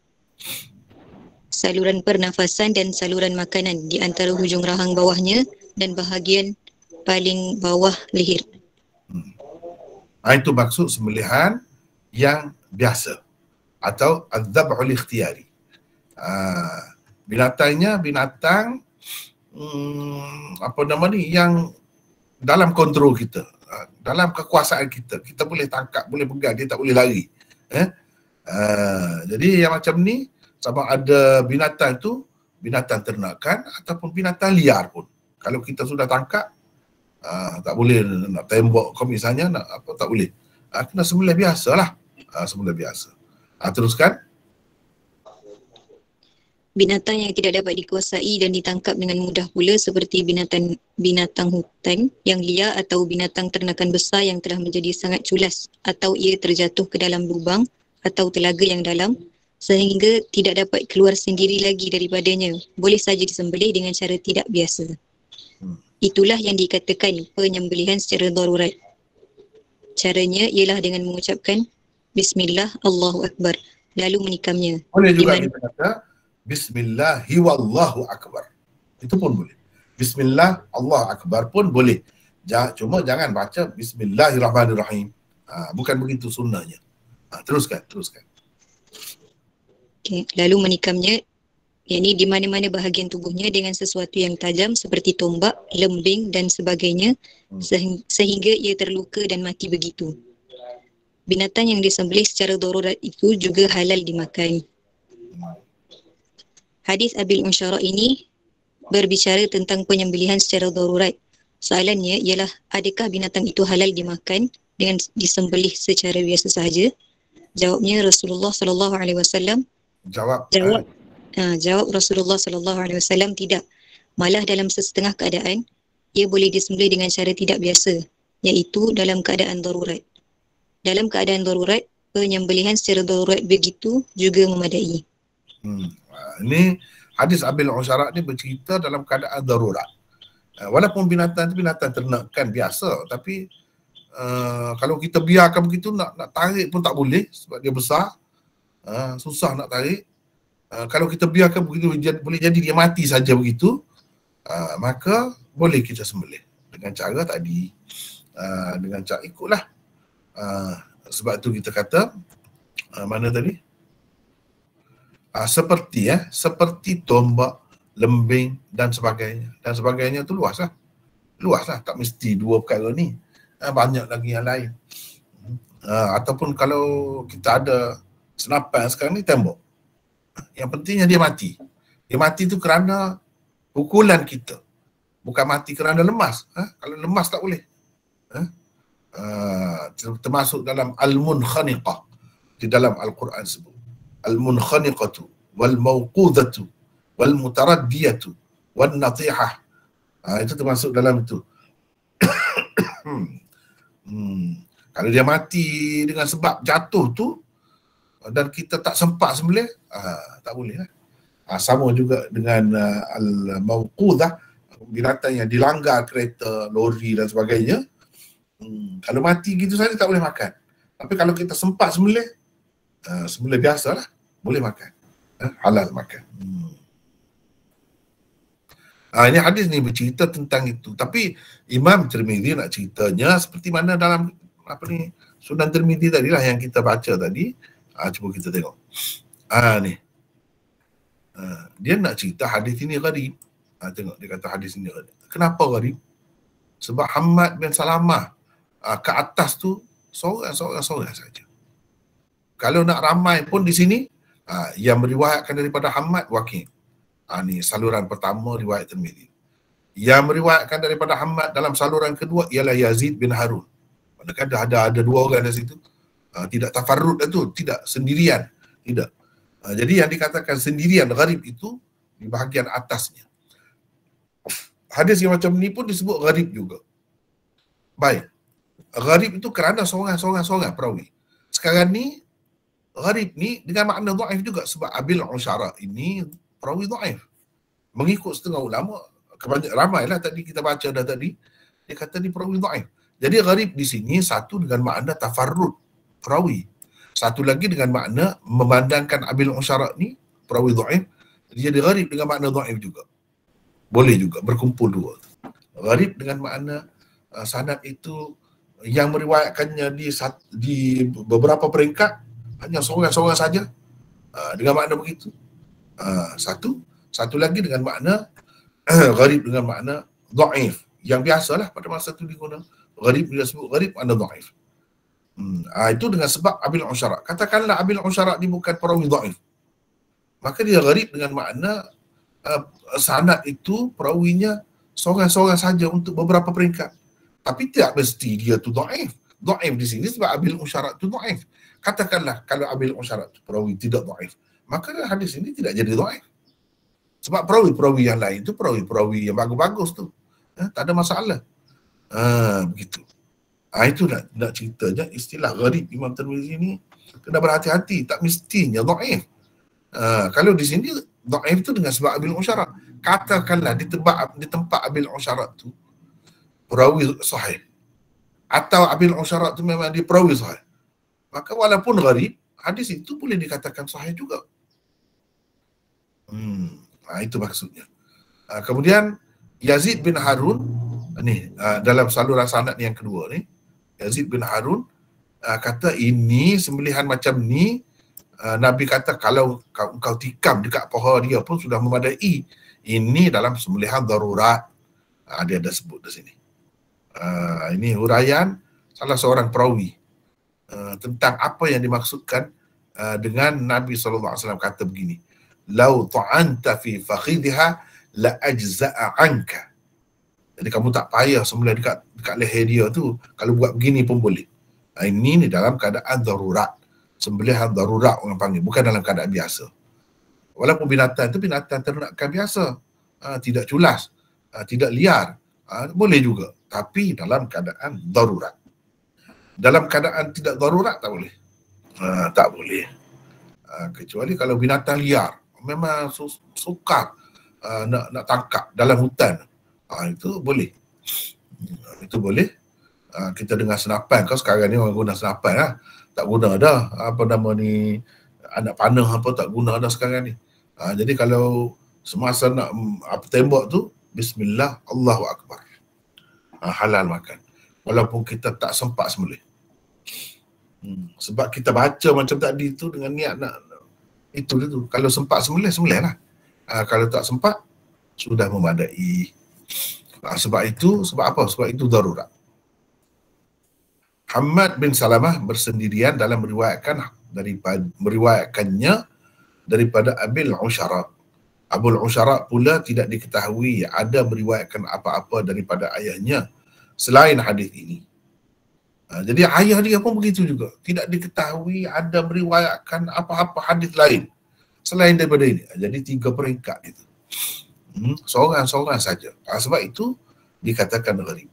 saluran pernafasan dan saluran makanan di antara hujung rahang bawahnya dan bahagian paling bawah leher. Itu maksud sembelihan yang biasa atau az-zab'ul ikhtiyari. Binatangnya binatang yang dalam kontrol kita, dalam kekuasaan kita. Kita boleh tangkap, boleh pegang, dia tak boleh lari. Jadi yang macam ni, sama ada binatang tu binatang ternakan ataupun binatang liar pun, kalau kita sudah tangkap, tak boleh nak tembak kau misalnya, nak apa, tak boleh. Kena sembelih biasa lah. Sembelih biasa. Teruskan. Binatang yang tidak dapat dikuasai dan ditangkap dengan mudah pula seperti binatang hutan yang liar atau binatang ternakan besar yang telah menjadi sangat culas atau ia terjatuh ke dalam lubang atau telaga yang dalam sehingga tidak dapat keluar sendiri lagi daripadanya, boleh saja disembelih dengan cara tidak biasa. Itulah yang dikatakan penyembelihan secara darurat. Caranya ialah dengan mengucapkan Bismillah, Allahu Akbar, lalu menikamnya. Boleh juga kita kata Bismillahi wallahu akbar. Itu pun boleh. Bismillah, Allah Akbar pun boleh. Cuma jangan baca Bismillahirrahmanirrahim. Bukan begitu sunnahnya. Teruskan. Okay. Lalu menikamnya, yakni di mana-mana bahagian tubuhnya dengan sesuatu yang tajam seperti tombak, lembing dan sebagainya sehingga ia terluka dan mati begitu. Binatang yang disembelih secara darurat itu juga halal dimakan. Hadis Abil Usyara ini berbicara tentang penyembelihan secara darurat. Soalannya ialah, adakah binatang itu halal dimakan dengan disembelih secara biasa sahaja? Jawabnya Rasulullah SAW. Jawab Rasulullah SAW tidak. Malah dalam sesetengah keadaan, ia boleh disembelih dengan cara tidak biasa, iaitu dalam keadaan darurat. Dalam keadaan darurat, penyembelihan secara darurat begitu juga memadai. Ini hadis Abil Usyara ni bercerita dalam keadaan darurat. Walaupun binatang itu binatang ternakan biasa, tapi kalau kita biarkan begitu, nak tarik pun tak boleh sebab dia besar. Susah nak tarik. Kalau kita biarkan begitu, boleh jadi dia mati saja begitu, maka boleh kita sembelih dengan cara tadi, dengan cara ikutlah. Sebab tu kita kata mana tadi? Seperti tombak, lembing dan sebagainya. Dan sebagainya tu luas lah. Tak mesti dua perkara ni. Banyak lagi yang lain. Ataupun kalau kita ada senapan sekarang ni, tembak. Yang pentingnya dia mati. Dia mati tu kerana pukulan kita. Bukan mati kerana lemas. Kalau lemas tak boleh. Termasuk dalam Al-Munkhaniqah. Di dalam Al-Quran sebut. Al-Munkhaniqatu wal mawqudatu wal mutaraddiyatu wal natihah. Itu termasuk dalam itu. Kalau dia mati dengan sebab jatuh tu dan kita tak sempat sembelih, tak boleh lah. Sama juga dengan al-mawqudah, binatang yang dilanggar kereta, lori dan sebagainya. Kalau mati gitu saja tak boleh makan. Tapi kalau kita sempat sembelih, sembelih biasa lah, boleh makan. Halal makan. Ini hadis ni bercerita tentang itu. Tapi Imam Tirmizi nak ceritanya seperti mana dalam Sunan Tirmizi tadilah yang kita baca tadi. Cuba kita tengok. Ni. Dia nak cerita hadis ini gharib. Tengok dia kata hadis ini gharib. Kenapa gharib? Sebab Hammad bin Salamah ke atas tu seorang saja. Kalau nak ramai pun di sini, yang meriwayatkan daripada Hammad Waqi'. Ni saluran pertama riwayat Tirmizi. Yang meriwayatkan daripada Hammad dalam saluran kedua ialah Yazid bin Harun. Manakala ada dua orang di situ. Tidak tafarrud itu, tidak sendirian, tidak. Jadi yang dikatakan sendirian gharib itu di bahagian atasnya. Hadis yang macam ni pun disebut gharib juga. Baik. Gharib itu kerana seorang perawi. Sekarang ni gharib ni dengan makna dhaif juga sebab Abil Ushara ini perawi dhaif. Mengikut setengah ulama, ramailah tadi kita baca dah tadi, dia kata ni perawi dhaif. Jadi gharib di sini satu dengan makna tafarrud perawi. Satu lagi dengan makna memandangkan Abil Ushara ni perawi dhaif, jadi gharib dengan makna dhaif juga. Boleh juga berkumpul dua. Gharib dengan makna sanad itu yang meriwayatkannya di beberapa peringkat hanya seorang saja. Dengan makna begitu. Satu lagi dengan makna gharib dengan makna dhaif. Yang biasalah pada masa itu digunakan. Gharib bila sebut gharib makna dhaif. Itu dengan sebab Abil Ushara. Katakanlah Abil Ushara ni bukan perawi dhaif. Maka dia gharib dengan makna sanad itu perawinya seorang saja untuk beberapa peringkat. Tapi tidak mesti dia tu dhaif. Dhaif di sini sebab Abil Ushara tu dhaif. Katakanlah kalau Abil Ushara tu perawi tidak dhaif, maka hadis ini tidak jadi dhaif. Sebab perawi-perawi yang lain tu perawi-perawi yang bagus-bagus tu. Tak ada masalah. Begitu. Itu nak ceritanya istilah gharib Imam Tirmizi ni kena berhati-hati, tak mestinya dhaif. Kalau di sini dhaif tu dengan sebab Abil Ushara. Katakanlah di tempat Abil Ushara tu perawi sahih. Atau Abil Ushara tu memang dia perawi sahih. Maka walaupun gharib, hadis itu boleh dikatakan sahih juga. Itu maksudnya. Kemudian Yazid bin Harun ni dalam saluran sanad yang kedua ni, Yazid bin Harun kata ini sembelihan macam ni, Nabi kata kalau kau tikam dekat paha dia pun sudah memadai. Ini dalam sembelihan darurat. Dia ada sebut di sini. Ini huraian salah seorang perawi tentang apa yang dimaksudkan dengan Nabi SAW kata begini, lau ta'anta fi fakhidha la ajza'a anka. Jadi kamu tak payah sembelih dekat leher dia tu, kalau buat begini pun boleh. Ini dalam keadaan darurat, sembelihan darurat orang panggil, bukan dalam keadaan biasa. Walaupun binatang itu binatang ternakan biasa, tidak culas, tidak liar, boleh juga, tapi dalam keadaan darurat. Dalam keadaan tidak darurat tak boleh. Tak boleh. Kecuali kalau binatang liar, memang sukar nak tangkap dalam hutan, itu boleh. Itu boleh. Kita dengar senapan, kau sekarang ni orang guna senapan lah. Tak guna dah apa nama ni, anak panah apa tak guna dah sekarang ni. Jadi kalau semasa nak tembak tu, bismillah, Allahu Akbar, halal makan. Walaupun kita tak sempat sembelih. Sebab kita baca macam tadi tu dengan niat nak itu dia tu. Kalau sempat sembelih, sembelih lah. Kalau tak sempat, sudah memadai. Sebab apa? Sebab itu darurat. Hammad bin Salamah bersendirian dalam meriwayatkannya daripada Abil Ushara. Abul Usyara pula tidak diketahui ada meriwayatkan apa-apa daripada ayahnya selain hadis ini. Jadi ayah dia pun begitu juga. Tidak diketahui ada meriwayatkan apa-apa hadis lain selain daripada ini. Jadi 3 peringkat itu. Seorang-seorang saja. Sebab itu dikatakan gharib.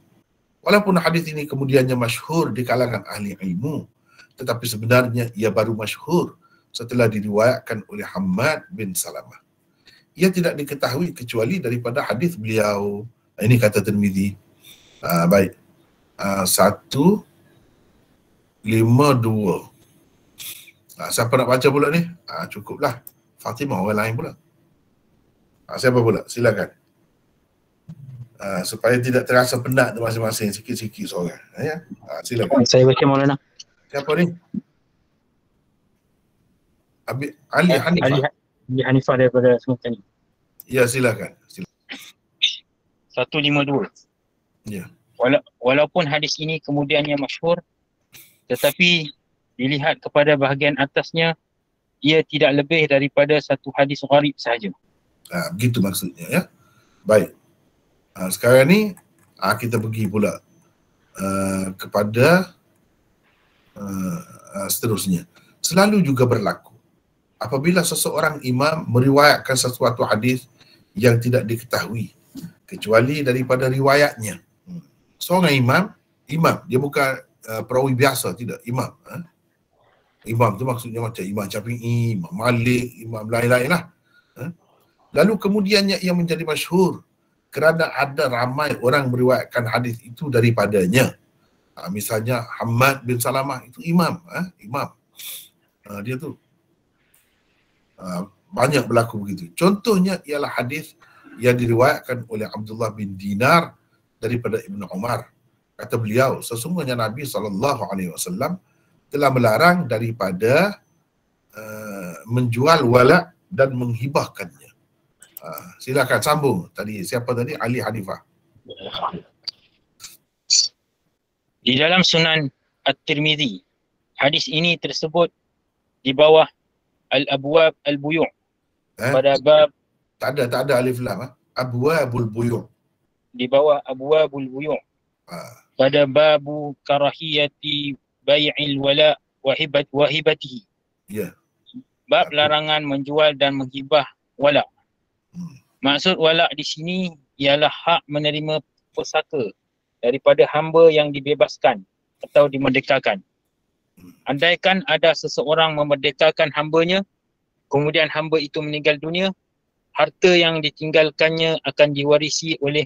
Walaupun hadis ini kemudiannya masyhur di kalangan ahli ilmu, tetapi sebenarnya ia baru masyhur setelah diriwayatkan oleh Hammad bin Salamah. Ia tidak diketahui kecuali daripada hadis beliau. Ini kata Tirmizi. Baik. 152. Siapa nak baca pula ni? Cukuplah. Fatimah orang lain pula. Siapa pula? Silakan. Supaya tidak terasa penat tu masing-masing, sikit-sikit seorang. Ya? Silakan. Saya baca Maulana. Siapa ni? Ali Hanifah. Ali Hanifah daripada Sementani. Ya, silakan. 152. Ya. Walaupun hadis ini kemudiannya masyhur, tetapi dilihat kepada bahagian atasnya, ia tidak lebih daripada satu hadis gharib sahaja. Begitu maksudnya, ya. Baik. Sekarang ni kita pergi pula kepada seterusnya. Selalu juga berlaku apabila seseorang imam meriwayatkan sesuatu hadis yang tidak diketahui kecuali daripada riwayatnya. Seorang imam, dia bukan perawi biasa, tidak, imam. Imam tu maksudnya macam Imam Syafi'i, Imam Malik, imam lain-lain lah. Lalu kemudiannya ia menjadi masyhur kerana ada ramai orang meriwayatkan hadis itu daripadanya. Misalnya Hammad bin Salamah itu imam, dia tu. Banyak berlaku begitu. Contohnya ialah hadis yang diriwayatkan oleh Abdullah bin Dinar daripada Ibnu Umar. Kata beliau, sesungguhnya Nabi SAW telah melarang daripada menjual wala' dan menghibahkannya. Silakan sambung. Tadi siapa tadi? Ali Hanifah. Di dalam Sunan At-Tirmizi, hadis ini tersebut di bawah Al-Abwab Al-Buyu' pada bab, tak ada alif lam. Abwabul Buyu'. Di bawah Abwabul Buyu' pada babu karahiyati bai'il wala wahibatihi. Ya. Bab larangan menjual dan menghibah wala. Maksud wala di sini ialah hak menerima pusaka daripada hamba yang dibebaskan atau dimerdekakan. Andaikan ada seseorang memerdekakan hambanya, kemudian hamba itu meninggal dunia, harta yang ditinggalkannya akan diwarisi oleh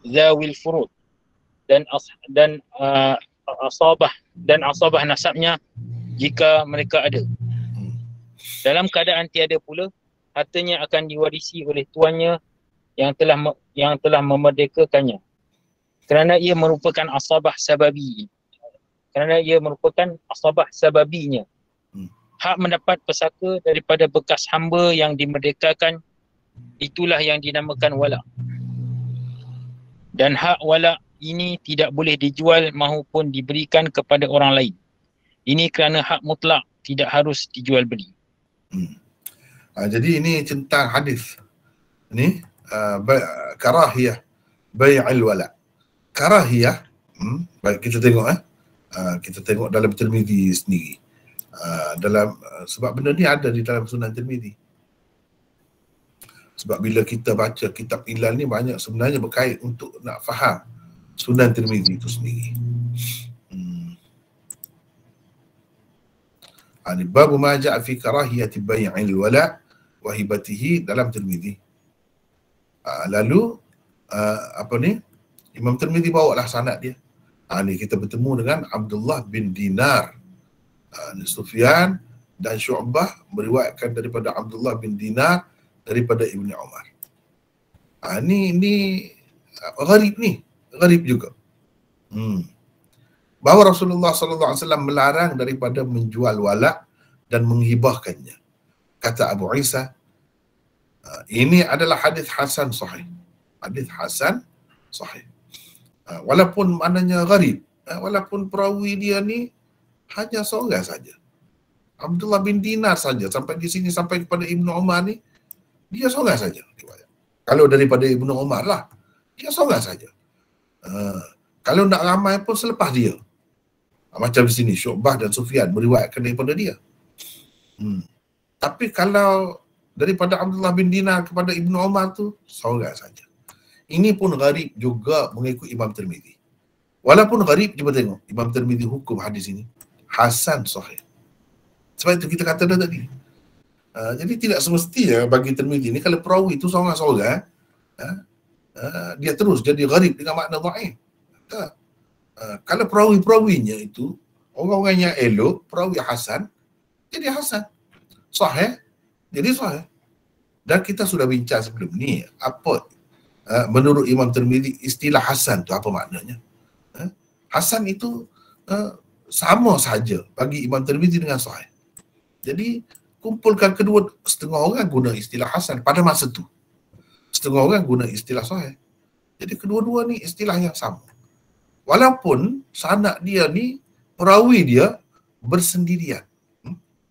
zawil furud dan asabah nasabnya jika mereka ada. Dalam keadaan tiada pula, hartanya akan diwarisi oleh tuannya yang telah memerdekakannya. Kerana ia merupakan asabah sababinya. Hak mendapat pesaka daripada bekas hamba yang dimerdekakan, itulah yang dinamakan wala. Dan hak wala ini tidak boleh dijual maupun diberikan kepada orang lain. Ini kerana hak mutlak, tidak harus dijual beli. Jadi ini tentang hadis. Ini karahiyah bai'il wala. Karahiyah, baik kita tengok kita tengok dalam Tirmizi sendiri. Sebab benda ni ada di dalam Sunan Tirmizi. Sebab bila kita baca kitab ilal ni banyak sebenarnya berkait untuk nak faham Sunan Tirmizi itu sendiri. Ini bab ma ja'a fi karahiyati bai'il wala wa hibatihi dalam Tirmizi. Lalu Imam Tirmizi bawalah sanad dia. Ni kita bertemu dengan Abdullah bin Dinar. Sufyan dan Syu'bah meriwayatkan daripada Abdullah bin Dinar daripada Ibnu Umar. Ni gharib juga. Bahawa Rasulullah SAW melarang daripada menjual wala' dan menghibahkannya. Kata Abu Isa, ini adalah hadis hasan sahih. Hadis hasan sahih. Walaupun maknanya gharib, walaupun perawi dia ni hanya seorang saja, Abdullah bin Dinar saja, sampai di sini sampai kepada Ibnu Umar ni Dia seorang saja riwayat. Kalau daripada Ibnu Umar lah, dia seorang saja. Kalau nak ramai pun selepas dia. Macam di sini Syu'bah dan Sufyan meriwayatkan daripada dia. Tapi kalau daripada Abdullah bin Dinar kepada Ibnu Umar tu seorang saja. Ini pun gharib juga mengikut Imam Tirmizi. Walaupun gharib, cuba tengok Imam Tirmizi hukum hadis ini hasan sahih. Sebab itu kita kata dah tadi. Jadi tidak semestinya bagi Tirmizi ni kalau perawi itu seorang-seorang dia terus jadi gharib dengan makna dhaif. Kalau perawi-perawinya itu orang-orang yang elok, perawi hasan, jadi hasan. Sahih, jadi sahih. Dan kita sudah bincang sebelum ni, apa menurut Imam Tirmizi istilah hasan tu apa maknanya? Hasan itu sama saja bagi Imam Tirmizi dengan sahih. Jadi kumpulkan kedua, setengah orang guna istilah hasan pada masa tu. Setengah orang guna istilah sahih. Jadi kedua-dua ni istilah yang sama. Walaupun sanad dia ni, perawi dia bersendirian.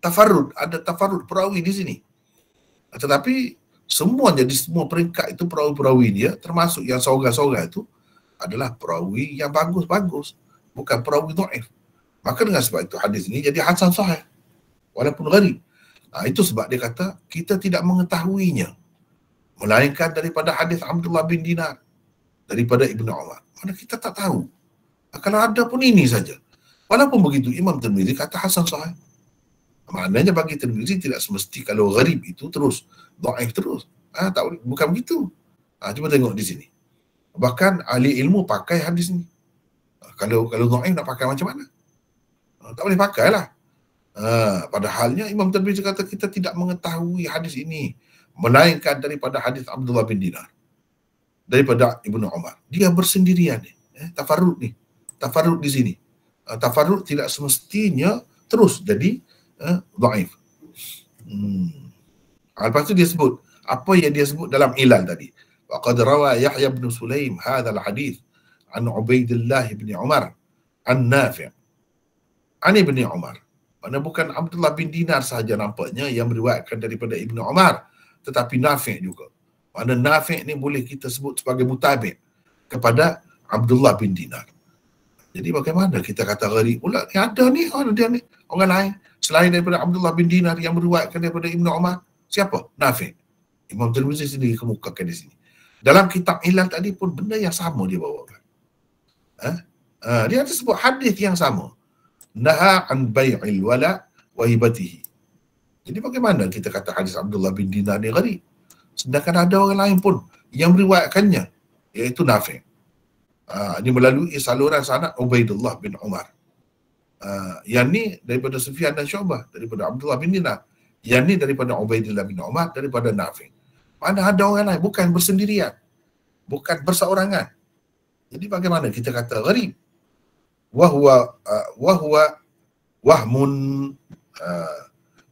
Tafarrud, ada tafarrud perawi di sini. Tetapi semuanya di semua peringkat itu perawi-perawi dia, termasuk yang seorang-seorang itu adalah perawi yang bagus-bagus, bukan perawi dhaif. Maka dengan sebab itu hadis ini jadi hasan sahih walaupun gharib. Itu sebab dia kata kita tidak mengetahuinya melainkan daripada hadis Abdullah bin Dinar daripada Ibnu Umar. Mana kita tak tahu. Kalau ada pun ini saja. Walaupun begitu Imam Tirmizi kata hasan sahih. Maknanya bagi Tirmizi tidak semesti kalau gharib itu terus dhaif terus. Tak boleh, bukan begitu. Cuba tengok di sini. Bahkan ahli ilmu pakai hadis ni. Kalau dhaif nak pakai macam mana? Tak boleh pakailah. Padahalnya Imam Tirmizi kata kita tidak mengetahui hadis ini melainkan daripada hadis Abdullah bin Dinar daripada Ibnu Umar. Dia bersendirian ni. Tafarrud ni. Tafarrud di sini. Tafarrud tidak semestinya terus jadi dhaif. Lepas tu dia sebut apa yang dia sebut dalam ilal tadi. Wa qad rawa Yahya bin Sulaim hadzal hadis an Ubaidillah bin Umar an Nafi' an Ibni Umar. Mana bukan Abdullah bin Dinar sahaja nampaknya yang meriwayatkan daripada Ibnu Umar, tetapi Nafi' juga. Mana Nafi' ni boleh kita sebut sebagai mutabi' kepada Abdullah bin Dinar. Jadi bagaimana kita kata gharib pula? Ada ni orang lain selain daripada Abdullah bin Dinar yang meriwayatkan daripada Ibnu Umar. Siapa? Nafi'. Imam Tirmizi sendiri kemukakan di sini. Dalam kitab Ilal tadi pun benda yang sama dia bawakan. Dia ada sebut hadis yang sama. Naha an bai'il wala wa hibatihi. Jadi bagaimana kita kata hadis Abdullah bin Dinar ni gharib? Sedangkan ada orang lain pun yang meriwayatkannya, iaitu Nafi'. Ini melalui saluran sanad Ubaidullah bin Umar. Yang ni daripada Sufyan dan Syu'bah, daripada Abdullah bin Dinar. Yang ni daripada Ubaidullah bin Umar, daripada Nafi'. Mana ada orang lain, bukan bersendirian, bukan berseorangan. Jadi bagaimana kita kata gharib? Wahwa wahmun,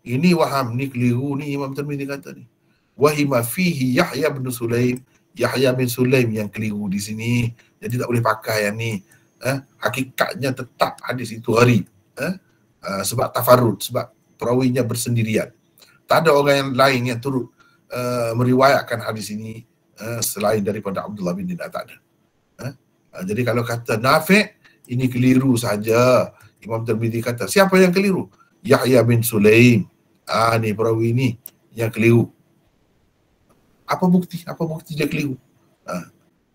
ini waham ni keliru ni Imam Tirmizi kata ni. Wahima fihi Yahya bin Sulaim, Yahya bin Sulaim yang keliru di sini. Jadi tak boleh pakai yang ni. Hakikatnya tetap hadis itu gharib. Sebab tafarrud, sebab perawinya bersendirian. Tak ada orang yang lain yang turut meriwayatkan hadis ini selain daripada Abdullah bin Dinar, tak ada. Jadi kalau kata Nafi' ini keliru saja. Imam Tirmizi kata, siapa yang keliru? Yahya bin Sulaim. Ni perawi ini yang keliru. Apa bukti? Apa bukti dia keliru?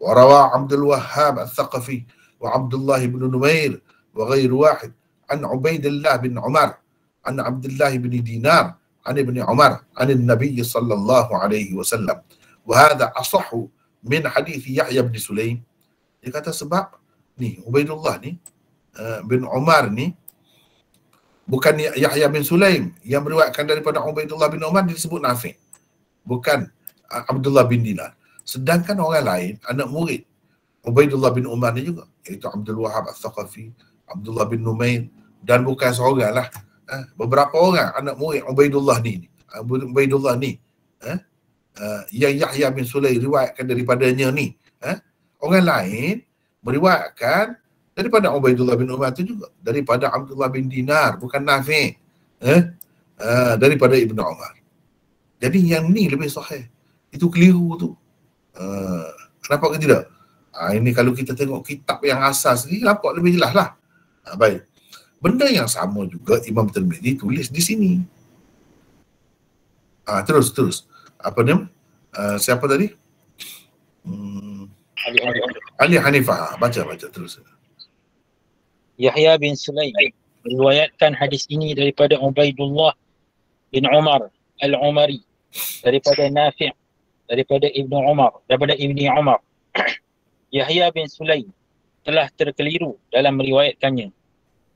Wa rawa Abdul Wahhab al-Thaqafi wa Abdullah bin Numair wa ghair wahid an Ubaidillah bin Umar an Abdullah bin Dinar an Ibni Umar an Nabi sallallahu alaihi wasallam. Wa hadha asahhu min hadith Yahya bin Sulaim. Dia kata sebab ni Ubaidullah ni bin Umar ni bukan Yahya bin Sulaim yang meriwayatkan daripada Ubaidullah bin Umar disebut Nafi', bukan Abdullah bin Dinar. Sedangkan orang lain anak murid Ubaidullah bin Umar ni juga, iaitu Abdul Wahhab al-Thaqafi, Abdullah bin Numair, dan bukan seorang lah, beberapa orang anak murid Ubaidullah ni yang Yahya bin Sulaim riwayatkan daripadanya ni, orang lain meriwayatkan daripada Ubaidullah bin Umar itu juga, daripada Abdullah bin Dinar, bukan Nafi', daripada Ibnu Umar. Jadi yang ni lebih sahih. Itu keliru tu. Nampak ke tidak? Ini kalau kita tengok kitab yang asas ni nampak lebih jelas lah. Baik. Benda yang sama juga Imam Tirmizi tulis di sini. Terus. Apa dia? Siapa tadi? Ali Hanifah. Baca terus. Yahya bin Sulaim meriwayatkan hadis ini daripada Ubaidullah bin Umar Al-Umari, daripada Nafi', daripada Ibnu Umar. Yahya bin Sulaim telah terkeliru dalam meriwayatkannya.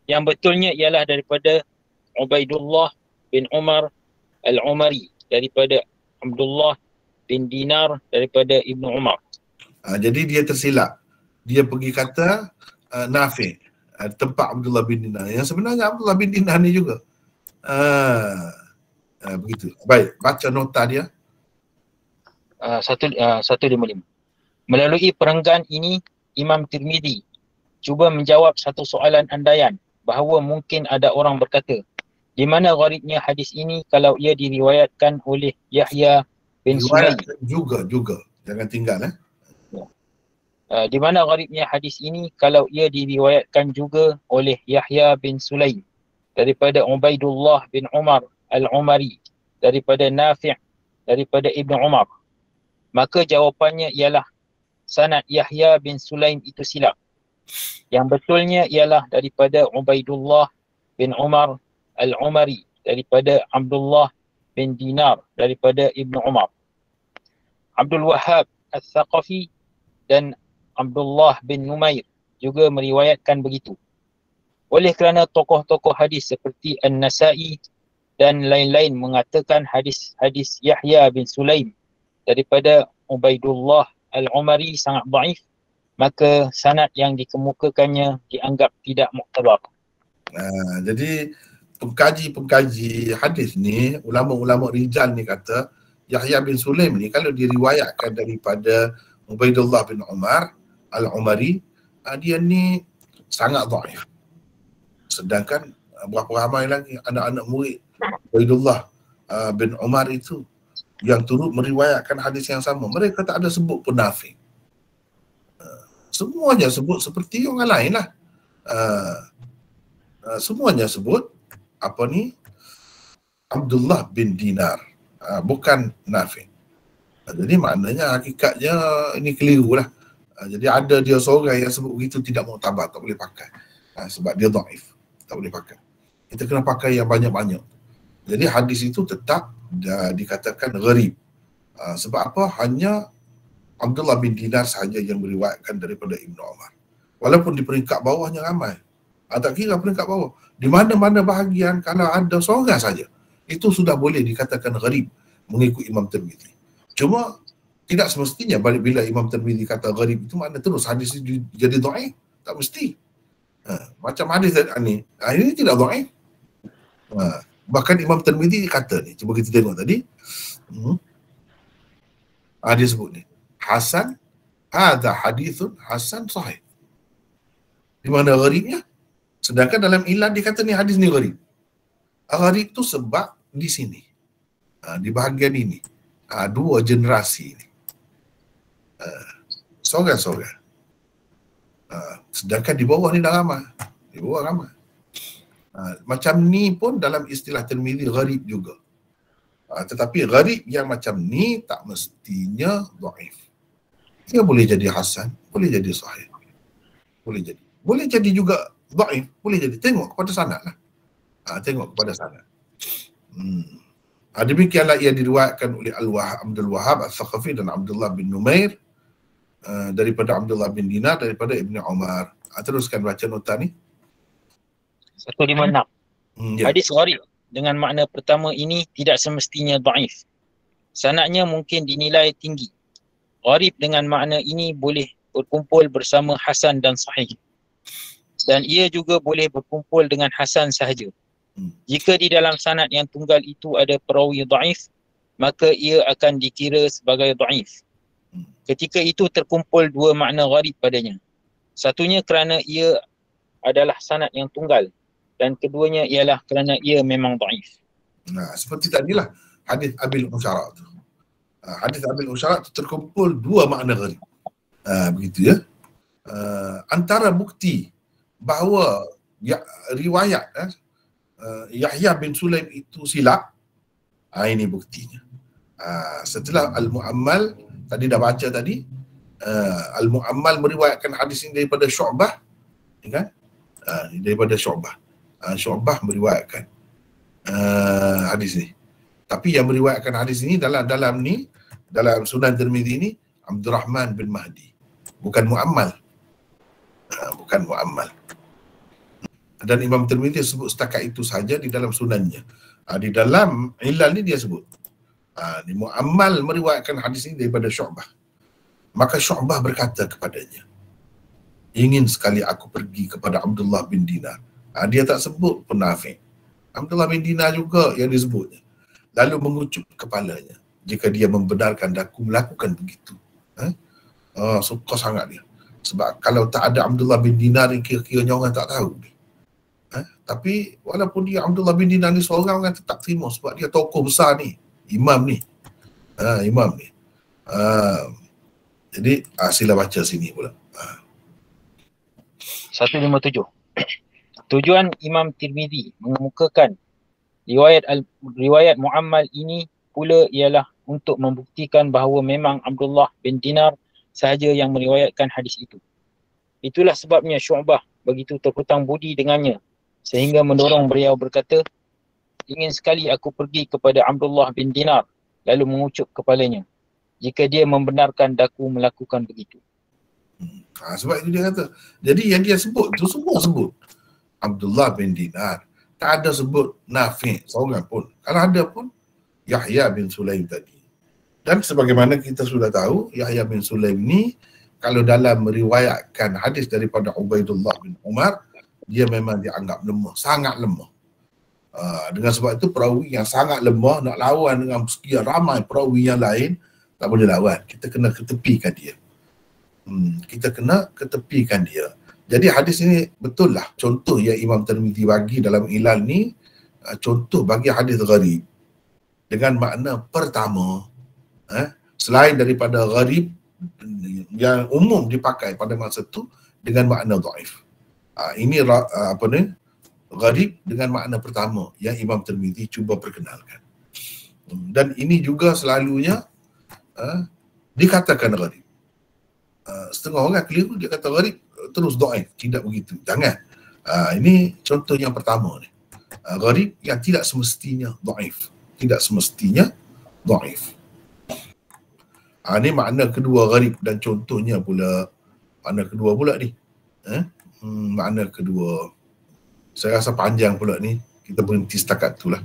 Yang betulnya ialah daripada Ubaidullah bin Umar Al-Umari, daripada Abdullah bin Dinar, daripada Ibnu Umar. Jadi dia tersilap. Dia pergi kata Nafi', tempat Abdullah bin Dinar. Yang sebenarnya Abdullah bin Dinar ni juga. Begitu. Baik, baca nota dia. 155. Melalui perenggan ini, Imam Tirmizi cuba menjawab satu soalan andaian bahawa mungkin ada orang berkata, di mana gharibnya hadis ini kalau ia diriwayatkan oleh Yahya bin Sulaim? Juga. Jangan tinggal. Di mana gharibnya hadis ini kalau ia diriwayatkan juga oleh Yahya bin Sulaim, daripada Ubaidullah bin Umar Al-Umari, daripada Nafi', daripada Ibnu Umar. Maka jawapannya ialah sanad Yahya bin Sulaim itu silap. Yang betulnya ialah daripada Ubaidullah bin Umar Al-Umari, daripada Abdullah bin Dinar, daripada Ibnu Umar. Abdul Wahhab Al-Thaqafi dan Abdullah bin Numair juga meriwayatkan begitu. Oleh kerana tokoh-tokoh hadis seperti An-Nasa'i dan lain-lain mengatakan hadis Yahya bin Sulaim daripada Ubaidullah Al-Umari sangat dhaif, maka sanad yang dikemukakannya dianggap tidak muktabar. Jadi pengkaji hadis ni, ulama-ulama rijal ni kata Yahya bin Sulaim ni kalau diriwayatkan daripada Ubaidullah bin Umar Al-Umari, dia ni sangat dhaif. Sedangkan berapa ramai lagi anak-anak murid Ubaidullah bin Umar itu yang turut meriwayatkan hadis yang sama, mereka tak ada sebut pun Nafi'. Semuanya sebut seperti orang lain lah. Semuanya sebut Abdullah bin Dinar, bukan Nafi'. Jadi maknanya hakikatnya ini keliru lah. Jadi ada dia seorang yang sebut begitu tidak muktabar, tak boleh pakai. Sebab dia dhaif, tak boleh pakai. Kita kena pakai yang banyak-banyak. Jadi hadis itu tetap dikatakan gharib. Sebab apa? Hanya Abdullah bin Dinar sahaja yang meriwayatkan daripada Ibnu Umar. Walaupun di peringkat bawahnya ramai. Tak kira peringkat bawah. Di mana-mana bahagian kalau ada seorang saja, itu sudah boleh dikatakan gharib mengikut Imam Tirmizi. Cuma tidak semestinya bila Imam Tirmizi kata gharib itu makna terus hadis itu jadi dhaif. Tak mesti. Macam hadis ni, ini tidak dhaif. Bahkan Imam Tirmizi kata ni, cuba kita tengok tadi. Dia sebut ni, Hasan, hadha hadithun Hasan sahih. Di mana gharibnya? Sedangkan dalam ilad dia kata ni hadis ni gharib. Gharib tu sebab di sini, di bahagian ini, dua generasi ni, seorang-seorang. Sedangkan di bawah ni dah ramai. Di bawah ramai. Macam ni pun dalam istilah Tirmizi gharib juga. Tetapi gharib yang macam ni tak mestinya dhaif. Dia boleh jadi hasan, boleh jadi sahih. Boleh jadi juga dhaif, boleh jadi. Tengok kepada sanad lah. Tengok kepada sanad. Demikianlah ia diriwayatkan oleh Abdul Wahhab Al-Thaqafi dan Abdullah bin Numair, daripada Abdullah bin Dinar, daripada Ibnu Umar. Teruskan baca nota ni. 156. Hadis gharib dengan makna pertama ini tidak semestinya dhaif. Sanadnya mungkin dinilai tinggi. Gharib dengan makna ini boleh berkumpul bersama hasan dan sahih. Dan ia juga boleh berkumpul dengan hasan sahaja. Jika di dalam sanad yang tunggal itu ada perawi dhaif, maka ia akan dikira sebagai dhaif. Ketika itu terkumpul dua makna gharib padanya. Satunya kerana ia adalah sanad yang tunggal, dan keduanya ialah kerana ia memang dhaif. Seperti tadilah hadis Abil Ushara tu. Hadis Abil Usharat itu terkumpul dua makna gharib. Begitu ya. Antara bukti bahawa riwayat Yahya bin Sulaim itu silap, ini buktinya. Setelah Al-Mu'ammal, tadi dah baca tadi, Al-Mu'ammal meriwayatkan hadis ini daripada Syu'bah, kan? Daripada Syu'bah. Syu'bah meriwayatkan hadis ini. Tapi yang meriwayatkan hadis ini dalam Sunan Tirmizi ini Abdul Rahman bin Mahdi, bukan Mu'ammal. Bukan Mu'ammal. Dan Imam Tirmizi sebut setakat itu saja di dalam sunannya. Di dalam ilal ni dia sebut di Mu'ammal meriwayatkan hadis ini daripada Syu'bah. Maka Syu'bah berkata kepadanya, ingin sekali aku pergi kepada Abdullah bin Dinar. Dia tak sebut pun Nafi'. Abdullah bin Dinar juga yang disebutnya. Lalu mengucup kepalanya jika dia membenarkan aku melakukan begitu. Suka sangat dia. Sebab kalau tak ada Abdullah bin Dinar ni, kira-kiranya orang tak tahu ni. Tapi walaupun dia Abdullah bin Dinar ni seorang, orang tetap terima sebab dia tokoh besar ni, imam ni. Imam ni. Jadi sila baca sini pula. 157. Tujuan Imam Tirmizi mengemukakan riwayat Mu'ammal ini pula ialah untuk membuktikan bahawa memang Abdullah bin Dinar sahaja yang meriwayatkan hadis itu. Itulah sebabnya Syu'bah begitu terhutang budi dengannya sehingga mendorong beliau berkata, ingin sekali aku pergi kepada Abdullah bin Dinar, lalu mengucup kepalanya jika dia membenarkan daku melakukan begitu. Sebab itu dia kata, jadi yang dia sebut tu semua sebut Abdullah bin Dinar. Tak ada sebut Nafi' seorang pun. Kalau ada pun Yahya bin Sulaim tadi. Dan sebagaimana kita sudah tahu, Yahya bin Sulaim ni kalau dalam meriwayatkan hadis daripada Ubaidullah bin Umar, dia memang dianggap lemah, sangat lemah. Dengan sebab itu perawi yang sangat lemah nak lawan dengan sekian ramai perawi yang lain, tak boleh lawan. Kita kena ketepikan dia. Kita kena ketepikan dia. Jadi hadis ini betul lah contoh yang Imam Tirmizi bagi dalam ilal ni, contoh bagi hadis gharib dengan makna pertama, selain daripada gharib yang umum dipakai pada masa itu dengan makna dhaif. Ini gharib dengan makna pertama yang Imam Tirmizi cuba perkenalkan. Dan ini juga selalunya dikatakan gharib. Setengah orang keliru, dia kata gharib terus dhaif. Tidak begitu, jangan. Ini contoh yang pertama ni. Gharib yang tidak semestinya dhaif. Tidak semestinya dhaif. Ini makna kedua gharib dan contohnya pula. Makna kedua pula ni. Makna kedua. Saya rasa panjang pula ni. Kita berhenti setakat tu lah.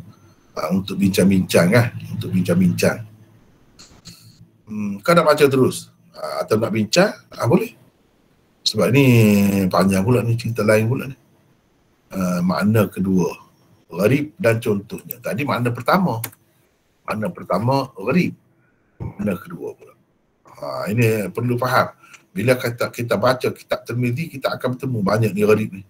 Untuk bincang-bincang Untuk bincang-bincang. Kau nak baca terus? Atau nak bincang? Boleh. Sebab ni panjang pula ni, cerita lain pula ni. Makna kedua gharib dan contohnya. Tadi makna pertama. Makna pertama gharib. Makna kedua pula. Ini perlu faham. Bila kita baca kitab Tirmizi, kita akan bertemu banyak ni gharib ni.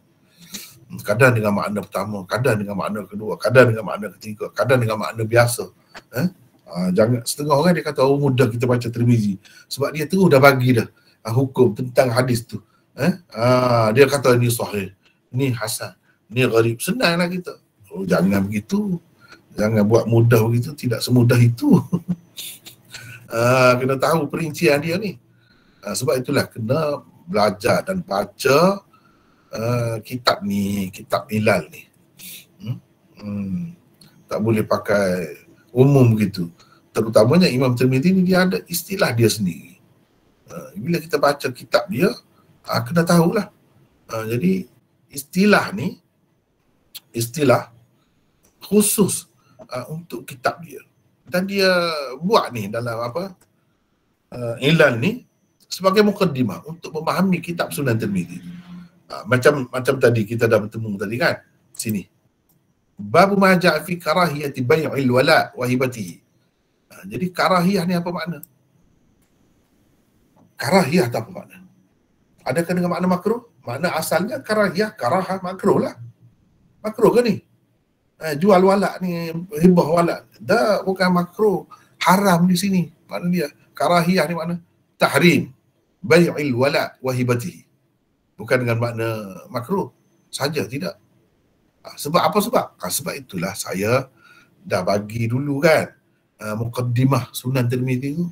Kadang dengan makna pertama, kadang dengan makna kedua, kadang dengan makna ketiga, kadang dengan makna biasa. Jangan setengah orang dia kata mudah kita baca Tirmizi sebab dia terus dah bagi dah hukum tentang hadis tu. Dia kata ni sahih, ni hasan, ni gharib. Senanglah kita. Jangan begitu. Jangan buat mudah begitu, tidak semudah itu. Kena tahu perincian dia ni. Sebab itulah kena belajar dan baca kitab ni, kitab ilal ni. Tak boleh pakai umum begitu. Terutamanya Imam Tirmizi ni dia ada istilah dia sendiri. Bila kita baca kitab dia, kena tahulah. Jadi istilah ni, istilah khusus untuk kitab dia. Dan dia buat ni dalam ilal ni sebagai mukaddimah untuk memahami kitab Sunan Tirmizi. Macam tadi kita dah bertemu tadi kan, sini. Bab ma ja'a fi karahiyati bai'il wala wa hibatihi. Jadi karahiyah ni apa makna? Karahiyah tak apa makna? Adakah dengan makna makruh? Makna asalnya karahiyah, karahah makruh lah. Makruh ke ni? Jual walak ni, hibah walak. Dah, bukan makruh. Haram di sini. Makna dia karahiyah ni makna tahrim bai'il wala wa hibatihi. Bukan dengan makna makruh saja, tidak. Sebab apa sebab? Sebab itulah saya dah bagi dulu kan muqaddimah Sunan Tirmizi tu.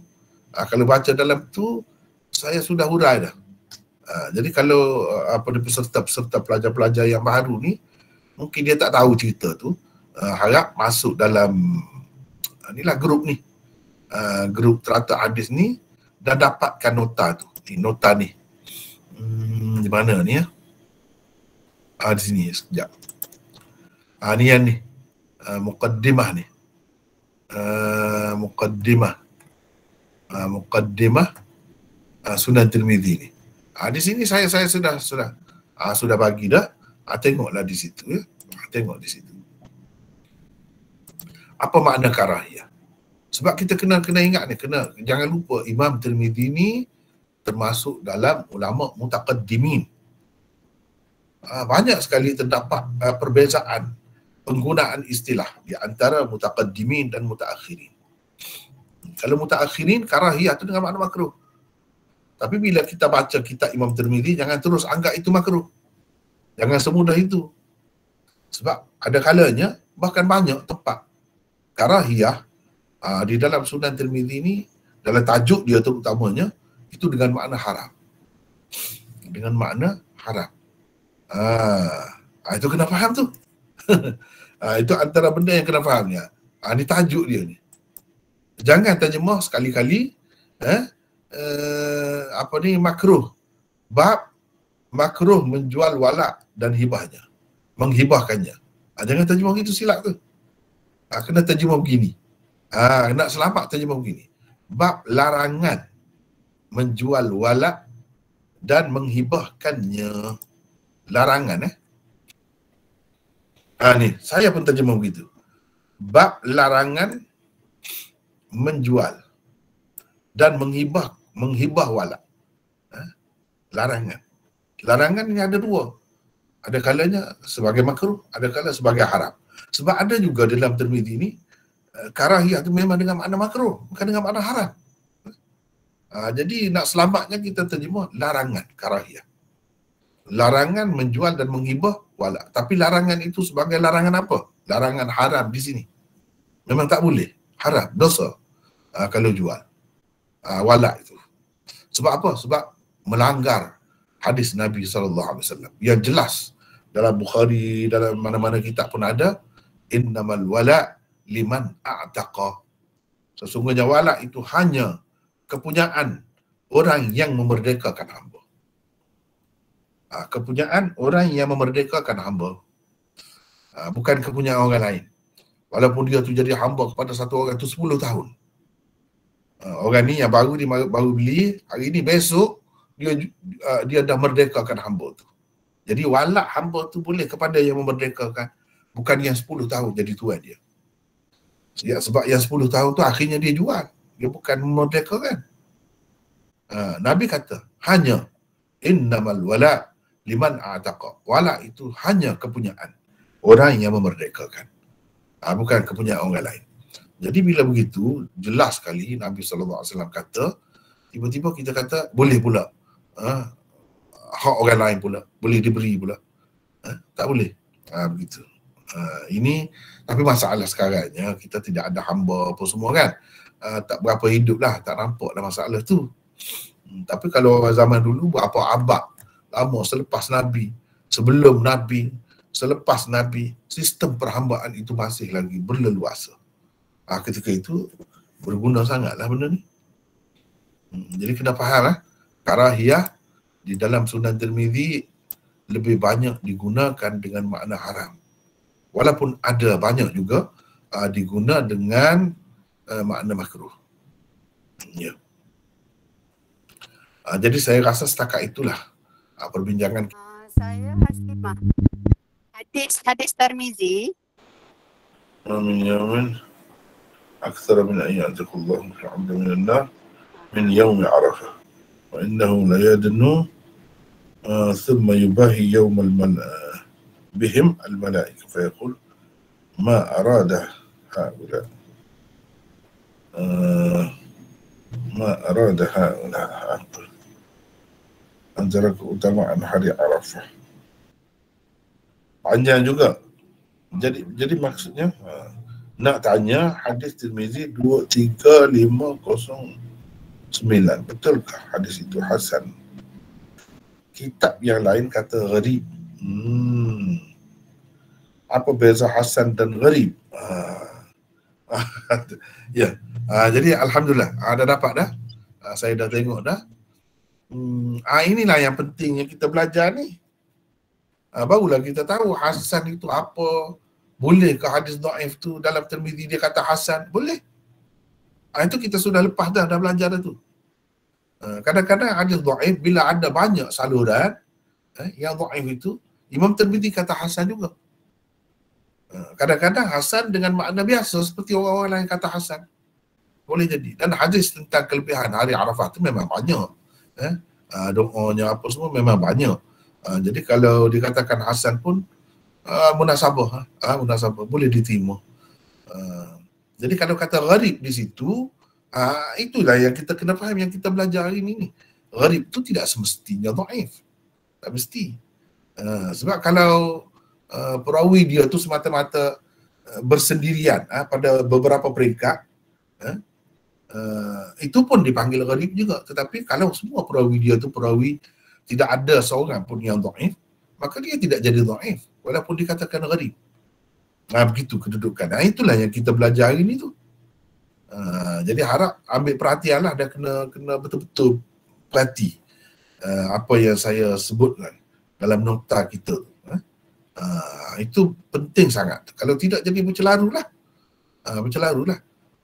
Kalau baca dalam tu saya sudah hurai dah. Jadi kalau peserta-peserta pelajar-pelajar yang baru ni mungkin dia tak tahu cerita tu, harap masuk dalam inilah grup ni, grup teratur hadis ni, dan dapatkan nota tu. Nota ni di mana ni ya? Di sini sekejap. Ni yang ni muqaddimah ni, muqaddimah Sunan Tirmizi ni. Di sini saya sudah bagi dah. Tengoklah di situ ya. Tengok di situ. Apa makna karahiyah? Sebab kita kena ingat ni, jangan lupa Imam Tirmizi ni termasuk dalam ulama mutaqaddimin. Banyak sekali terdapat perbezaan penggunaan istilah di antara mutaqaddimin dan mutaakhirin. Kalau mutaakhirin, karahiyah tu dengan makna makruh. Tapi bila kita baca kitab Imam Tirmizi, jangan terus anggap itu makruh. Jangan semudah itu. Sebab ada kalanya, bahkan banyak tempat karahiyah di dalam Sunan Tirmizi ni, dalam tajuk dia terutamanya, itu dengan makna haram. Dengan makna haram. Itu kena faham tu. Itu antara benda yang kena fahamnya. Ni tajuk dia ni. Jangan terjemah sekali-kali makruh. Bab makruh menjual walak dan hibahnya, menghibahkannya. Jangan terjemah gitu, silap tu. Kena terjemah begini. Nak selamat terjemah begini. Bab larangan menjual walak dan menghibahkannya. Larangan ni, saya pun terjemah begitu. Bab larangan menjual dan menghibah walak. Larangan. Larangan ni ada dua. Ada kalanya sebagai makruh, ada kalanya sebagai haram. Sebab ada juga dalam Tirmizi ni, karahiyah tu memang dengan makna makruh, bukan dengan makna haram. Jadi nak selamatnya kita terjemah larangan karahiyah. Larangan menjual dan menghibah walak. Tapi larangan itu sebagai larangan apa? Larangan haram di sini. Memang tak boleh. Haram, dosa kalau jual walak itu. Sebab apa? Sebab melanggar hadis Nabi SAW yang jelas dalam Bukhari, dalam mana-mana kitab pun ada, innamal wala liman a'taqa. Sesungguhnya walak itu hanya kepunyaan orang yang memerdekakan hamba. Kepunyaan orang yang memerdekakan hamba. Bukan kepunyaan orang lain. Walaupun dia tu jadi hamba kepada satu orang tu 10 tahun. Orang ni yang baru beli, hari ni besok dia dah merdekakan hamba tu. Jadi walak hamba tu boleh kepada yang memerdekakan, bukan yang 10 tahun jadi tuan dia. Sebab yang 10 tahun tu akhirnya dia jual. Dia bukan memerdekakan. Nabi kata, hanya innamal wala liman a'taqa. Walak itu hanya kepunyaan orang yang memerdekakan. Bukan kepunyaan orang lain. Jadi bila begitu, jelas sekali Nabi SAW kata, tiba-tiba kita kata, boleh pula. Hak orang lain pula. Boleh diberi pula. Tak boleh. Begitu. Ini, tapi masalah sekarangnya, kita tidak ada hamba apa semua kan. Tak berapa hidup lah, tak nampak dah masalah tu. Tapi kalau zaman dulu, berapa abad lama selepas Nabi, sebelum Nabi, selepas Nabi, sistem perhambaan itu masih lagi berleluasa. Ketika itu berguna sangatlah benda ni. Jadi kena faham karahiyah di dalam Sunan Tirmizi lebih banyak digunakan dengan makna haram. Walaupun ada banyak juga diguna dengan makna makruh. Ya. Jadi saya rasa setakat itulah perbincangan. Saya Haslimah. Hadis Tirmizi. Amin ya amin. أكثر من أن يعتق الله العبد من النار من يوم عرفة وإنه ليدنو ثم يباهي يوم بهم الملائكة فيقول ما أراد هؤلاء Ma'aradaha apa? Antara keutamaan hari Arafah. Panjang juga. Jadi maksudnya nak tanya hadis Tirmizi 23509. Betulkah hadis itu hasan? Kitab yang lain kata gharib. Apa beza hasan dan gharib? Ya. Jadi alhamdulillah dah dapat dah. Saya dah tengok dah. Inilah yang pentingnya kita belajar ni. Barulah kita tahu hasan itu apa. Boleh ke hadis dhaif tu dalam Tirmizi dia kata hasan? Boleh. Itu kita sudah lepas dah belajar dah tu. Kadang-kadang hadis dhaif bila ada banyak saluran yang dhaif itu, Imam Tirmizi kata hasan juga. Kadang-kadang hasan dengan makna biasa seperti orang-orang lain kata hasan. Boleh jadi. Dan hadis tentang kelebihan hari Arafah tu memang banyak. Doanya apa semua memang banyak. Jadi kalau dikatakan hasan pun munasabah, munasabah boleh diterima. Jadi kalau kata gharib di situ, itulah yang kita kena faham, yang kita belajar hari ini. Gharib tu tidak semestinya dhaif. Tak mesti. Sebab kalau perawi dia tu semata-mata bersendirian pada beberapa peringkat, itu pun dipanggil gharib juga. Tetapi kalau semua perawi dia tu perawi, tidak ada seorang pun yang dhaif, maka dia tidak jadi dhaif walaupun dikatakan gharib. Begitu kedudukan. Itulah yang kita belajar hari ni tu. Jadi harap ambil perhatianlah dan kena betul-betul perhati apa yang saya sebutkan dalam nokta kita. Itu penting sangat. Kalau tidak jadi bercelarulah.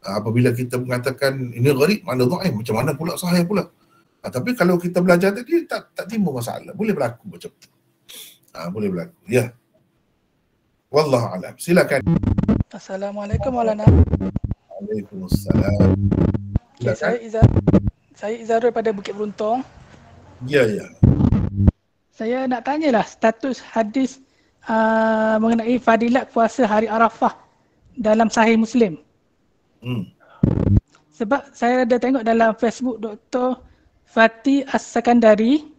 Apabila kita mengatakan ini gharib, mana dhaif, macam mana pula sahih pula. Tapi kalau kita belajar tadi tak timbul masalah. Boleh berlaku macam tu. Boleh berlaku. Ya. Wallahu a'lam. Silakan. Assalamualaikum Maulana. Waalaikumsalam. Okay, saya Izarul daripada Bukit Beruntung. Ya. Saya nak tanyalah status hadis mengenai fadilat puasa hari Arafah dalam Sahih Muslim. Sebab saya ada tengok dalam Facebook Dr. Fatih As-Sakandari.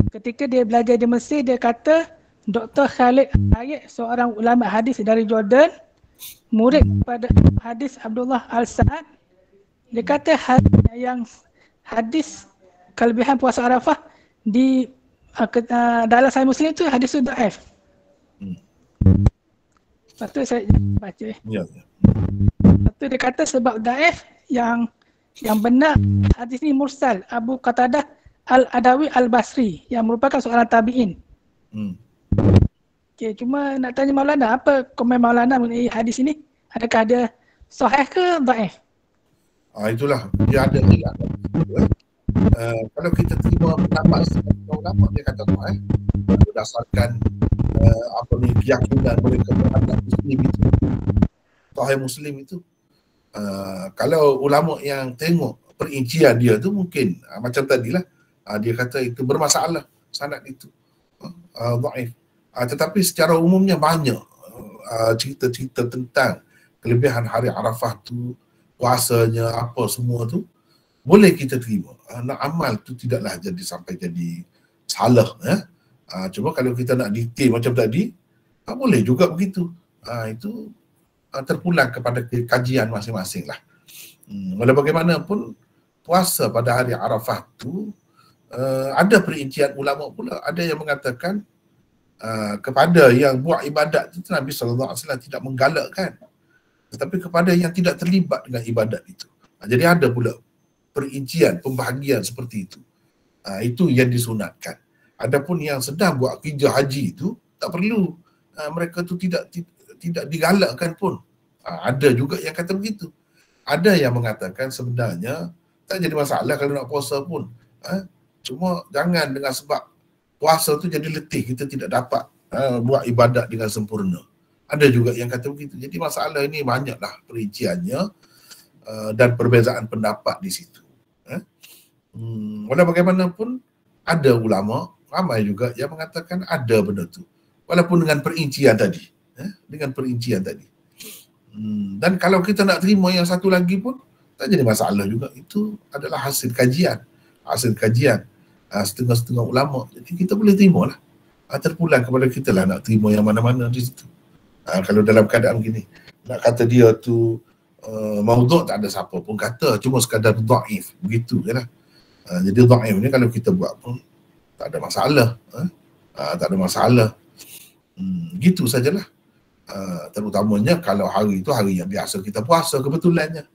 Ketika dia belajar di Mesir, dia kata Dr. Khalid Hayek, seorang ulama hadis dari Jordan, murid pada hadis Abdullah Al-Sa'ad, dia kata hadis kelebihan puasa Arafah di dalam Sahih Muslim tu hadis tu dhaif. Lepas tu saya baca. Lepas tu dia kata sebab dhaif yang benar hadis ni mursal Abu Qatadah Al-Adawi Al-Basri yang merupakan seorang tabi'in. Okay, cuma nak tanya Maulana, apa komen Maulana mengenai hadis ini? Adakah dia sahih ke dhaif? Itulah, dia ada juga. Kalau kita terima pendapat ulama, dia kata sahih berdasarkan keyakinan mereka terhadap Muslim itu. Sahih Muslim itu. Kalau ulama yang tengok perincian dia tu mungkin macam tadilah, dia kata itu bermasalah sanad itu, dhaif. Tetapi secara umumnya banyak cerita-cerita tentang kelebihan hari Arafah tu, puasanya apa semua tu boleh kita terima. Nak amal tu tidaklah sampai jadi salah. Cuma kalau kita nak detail macam tadi, boleh juga begitu. Itu terpulang kepada kajian masing-masing lah. Walau bagaimanapun, puasa pada hari Arafah tu ada perincian ulama pula. Ada yang mengatakan kepada yang buat ibadat itu Nabi SAW tidak menggalakkan, tetapi kepada yang tidak terlibat dengan ibadat itu. Jadi ada pula perincian, pembahagian seperti itu. Itu yang disunatkan. Adapun yang sedang buat kerja haji itu tak perlu, mereka tu tidak digalakkan pun. Ada juga yang kata begitu. Ada yang mengatakan sebenarnya tak jadi masalah kalau nak puasa pun. Cuma jangan dengan sebab puasa tu jadi letih, kita tidak dapat buat ibadat dengan sempurna. Ada juga yang kata begitu. Jadi masalah ini banyaklah perinciannya dan perbezaan pendapat di situ. Walau bagaimanapun, ada ulama ramai juga yang mengatakan ada benda tu, walaupun dengan perincian tadi. Dan kalau kita nak terima yang satu lagi pun, tak jadi masalah juga. Itu adalah hasil kajian. Setengah-setengah ulama. Jadi kita boleh terima lah. Terpulang kepada kita lah nak terima yang mana-mana di situ. Kalau dalam keadaan gini, nak kata dia tu maudhu' tak ada siapa pun kata, cuma sekadar dhaif, begitu je lah. Jadi dhaif ni kalau kita buat pun tak ada masalah. Tak ada masalah. Gitu sajalah. Terutamanya kalau hari itu hari yang biasa kita puasa kebetulannya.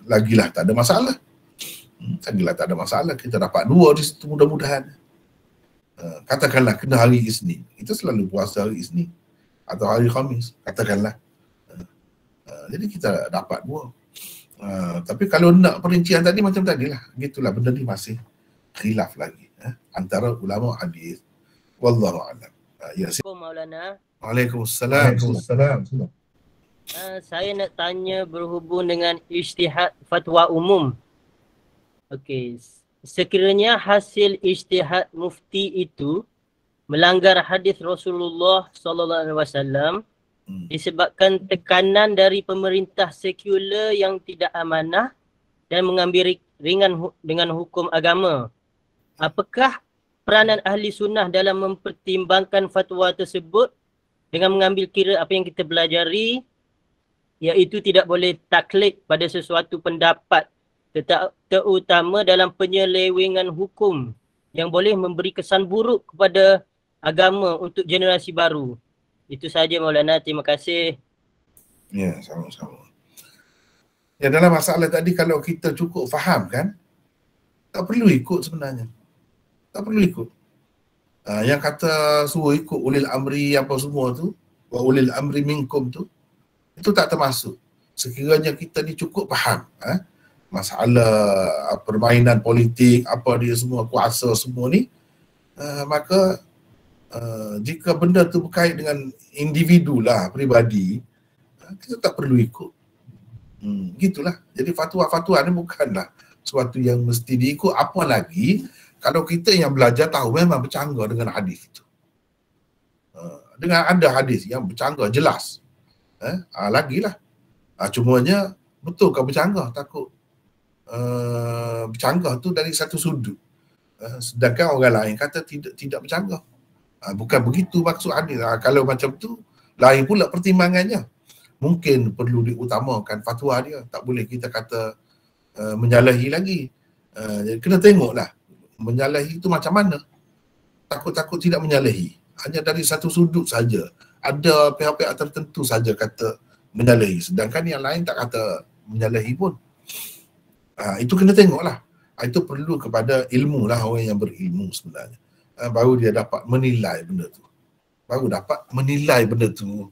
Lagilah tak ada masalah. Lagilah tak ada masalah. Kita dapat 2 di situ mudah-mudahan. Katakanlah kena hari Isnin. Kita selalu puasa hari Isnin. Atau hari Khamis. Katakanlah. Jadi kita dapat 2. Tapi kalau nak perincian tadi macam tadilah. Gitulah, benda ni masih khilaf lagi. Antara ulama hadis. Wallahu a'lam. Ya, Maulana. Waalaikumsalam. Saya nak tanya berhubung dengan ijtihad fatwa umum. Okey, sekiranya hasil ijtihad mufti itu melanggar hadis Rasulullah sallallahu alaihi wasallam disebabkan tekanan dari pemerintah sekular yang tidak amanah dan mengambil ringan dengan hukum agama, apakah peranan ahli sunnah dalam mempertimbangkan fatwa tersebut dengan mengambil kira apa yang kita pelajari, iaitu tidak boleh taklid pada sesuatu pendapat terutama dalam penyelewengan hukum yang boleh memberi kesan buruk kepada agama untuk generasi baru. Itu saja Maulana, terima kasih. Ya, sama-sama. Ya, dalam masalah tadi kalau kita cukup faham kan, tak perlu ikut sebenarnya. Tak perlu ikut. Yang kata suruh ikut ulil amri apa semua tu, wa ulil amri minkum tu, itu tak termasuk. Sekiranya kita ni cukup faham masalah permainan politik, apa dia semua, kuasa semua ni, maka jika benda tu berkait dengan individu lah, peribadi, kita tak perlu ikut. Gitulah. Jadi fatwa-fatwa ni bukanlah sesuatu yang mesti diikut, apa lagi kalau kita yang belajar tahu memang bercanggah dengan hadis itu. Dengan ada hadis yang bercanggah jelas. Lagilah. Cumanya betul ke bercanggah? Takut bercanggah tu dari satu sudut. Sedangkan orang lain kata tidak bercanggah. Bukan begitu maksud hadis. Kalau macam tu, lain pula pertimbangannya. Mungkin perlu diutamakan fatwa dia. Tak boleh kita kata menyalahi lagi. Kena tengoklah menyalahi itu macam mana. Takut-takut tidak menyalahi. Hanya dari satu sudut saja. Ada pihak-pihak tertentu saja kata menyalahi. Sedangkan yang lain tak kata menyalahi pun. Itu kena tengoklah. Itu perlu kepada ilmu lah, orang yang berilmu sebenarnya. Baru dia dapat menilai benda tu.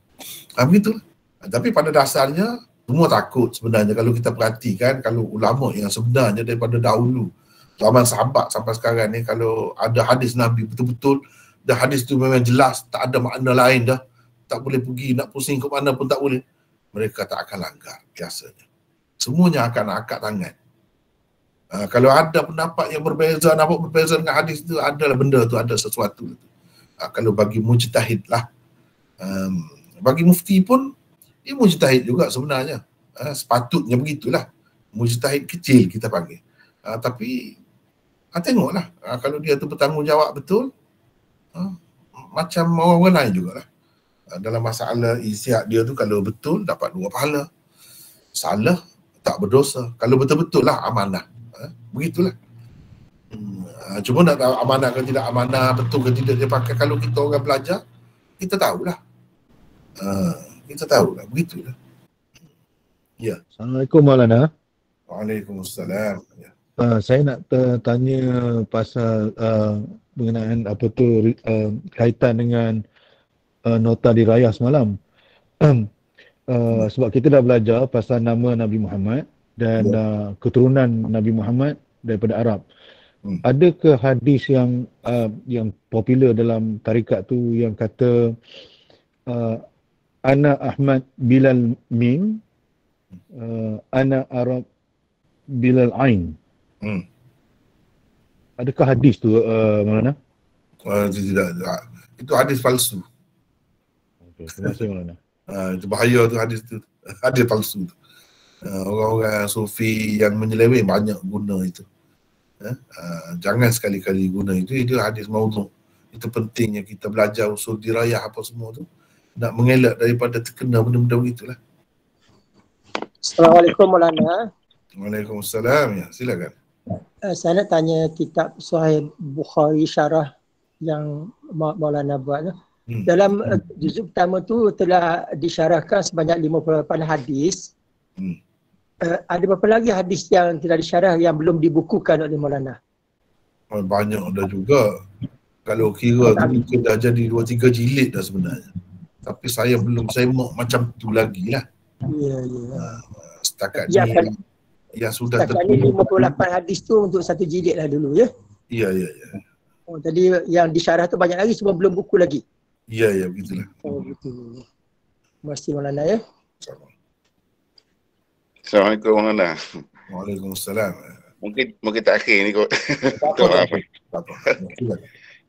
Begitulah. Tapi pada dasarnya, semua takut sebenarnya kalau kita perhatikan, kalau ulama yang sebenarnya daripada dahulu, zaman sahabat sampai sekarang ni, kalau ada hadis Nabi betul-betul, dah hadis tu memang jelas, tak ada makna lain dah, tak boleh pergi, nak pusing ke mana pun tak boleh, mereka tak akan langgar biasanya. Semuanya akan angkat tangan. Kalau ada pendapat yang berbeza, nampak berbeza dengan hadis tu, adalah benda tu, ada sesuatu. Kalau bagi mujtahid lah. Bagi mufti pun, dia mujtahid juga sebenarnya. Sepatutnya begitulah. Mujtahid kecil kita panggil. Tapi, tengoklah. Kalau dia tu bertanggungjawab betul, macam orang lain jugalah. Dalam masalah ijtihad dia tu, kalau betul, dapat 2 pahala. Salah, tak berdosa. Kalau betul-betul lah amanah. Begitulah. Cuma nak tahu amanah ke tidak amanah, betul ke tidak dia pakai, kalau kita orang belajar, kita tahulah. Begitulah. Ya. Assalamualaikum Maulana. Waalaikumsalam. Ya. Saya nak tanya pasal mengenai apa tu kaitan dengan nota dirayah semalam. Sebab kita dah belajar pasal nama Nabi Muhammad dan keturunan Nabi Muhammad daripada Arab. Adakah hadis yang popular dalam tarikat tu yang kata ana Ahmad Bilal Mim, ana Arab Bilal Ain? Adakah hadis tu Maulana? Tidak. Itu hadis palsu. Okey, terima kasih Maulana. Itu bahaya tu hadis tu. Hadis palsu tu. Orang-orang sufi yang menyeleweng banyak guna itu. Jangan sekali-kali guna itu hadis maudhu'. Itu pentingnya kita belajar usul dirayah apa semua tu, nak mengelak daripada terkena benda-benda begitulah. Assalamualaikum Maulana. Waalaikumsalam, ya, silakan. Saya nak tanya kitab Sahih Bukhari syarah yang Maulana buat tu. Dalam juzuk pertama tu telah disyarahkan sebanyak 58 hadis. Ada berapa lagi hadis yang tidak disyarah yang belum dibukukan oleh Maulana? Banyak dah juga. Kalau kira tu mungkin dah jadi 2-3 jilid dah sebenarnya. Tapi saya belum semak macam tu lagi lah. Ya. Setakat ni yang sudah setakat ni 58 hadis tu untuk satu jilid lah dulu ya? Ya. Oh, tadi yang disyarah tu banyak lagi sebab belum buku lagi? Ya, begitulah. Oh, betul. Terima kasih Maulana ya. Assalamualaikum Maulana. Waalaikumsalam. Mungkin tak akhir ni kot.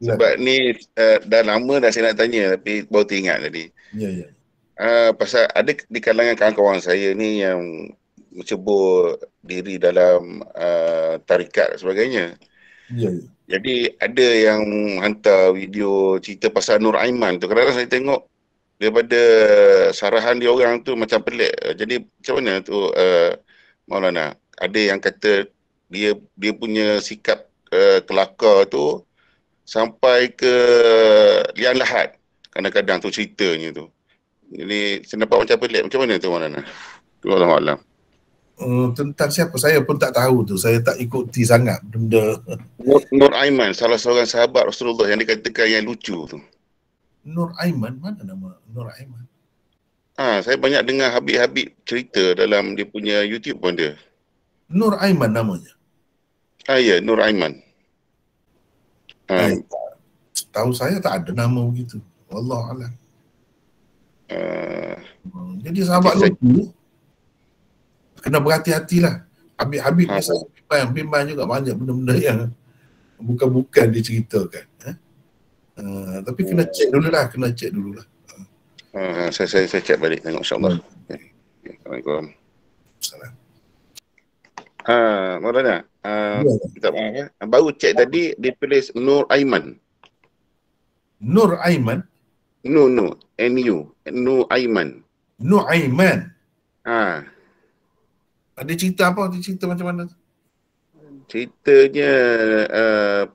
Sebab ni dah lama dah saya nak tanya tapi baru teringat tadi. Ya. Pasal ada di kalangan kawan-kawan saya ni yang mencebur diri dalam tarikat dan sebagainya. Ya. Jadi ada yang hantar video cerita pasal Nur Aiman tu. Kadang-kadang saya tengok daripada sarahan dia orang tu macam pelik. Jadi macam mana tu Maulana? Ada yang kata dia punya sikap kelakar tu sampai ke liang lahat. Kadang-kadang tu ceritanya tu. Jadi saya nampak macam pelik. Macam mana tu Maulana? Wallahualam. Tentang siapa saya pun tak tahu tu. Saya tak ikuti sangat benda. Nur Aiman, salah seorang sahabat Rasulullah yang dikatakan yang lucu tu. Nur Aiman, mana nama Nur Aiman? Saya banyak dengar Habib-Habib cerita dalam dia punya YouTube pun dia. Nur Aiman namanya? Ya, Nur Aiman. Tahu saya tak ada nama begitu. Wallahualam. Jadi sahabat lucu, kena berhati-hatilah. Habib-Habib ni saya bimbang juga banyak benda-benda yang bukan diceritakan. Tapi kena cek dululah. Saya cek balik tengok insya-Allah. Assalamualaikum. Salam. Maulana, minta maaf baru cek tadi dia tulis Nur Aiman. Nur Aiman? No, NU. Nur Aiman. Nur Aiman. Ada cerita apa? Ada cerita macam mana? Ceritanya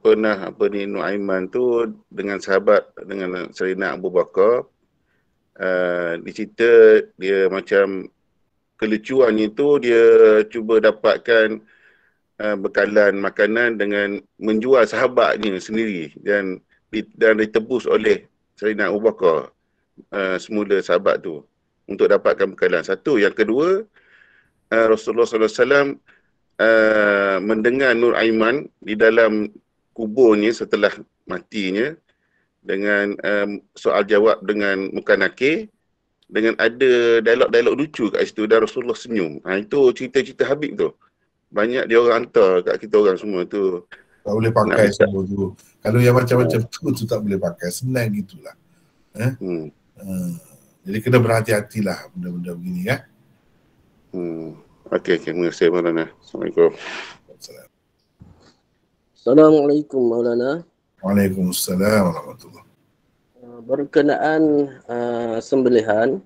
pernah Nur Aiman tu dengan sahabat, dengan Sayyidina Abu Bakar. Dicerita dia macam kelucuannya tu dia cuba dapatkan bekalan makanan dengan menjual sahabatnya sendiri dan ditebus oleh Sayyidina Abu Bakar semula sahabat tu untuk dapatkan bekalan. Satu, yang kedua Rasulullah SAW mendengar Nur Aiman di dalam kuburnya setelah matinya dengan soal jawab dengan muka nakir, dengan ada dialog-dialog lucu kat situ dan Rasulullah senyum. Itu cerita-cerita Habib tu. Banyak dia orang hantar kat kita orang semua tu. Tak boleh pakai semua tu. Kalau yang macam-macam tu tak boleh pakai. Senang gitulah. Jadi kena berhati-hatilah benda-benda begini ya. Okey, terima kasih Maulana. Assalamualaikum. Assalamualaikum Maulana. Waalaikumsalam warahmatullahi. Berkenaan sembelihan,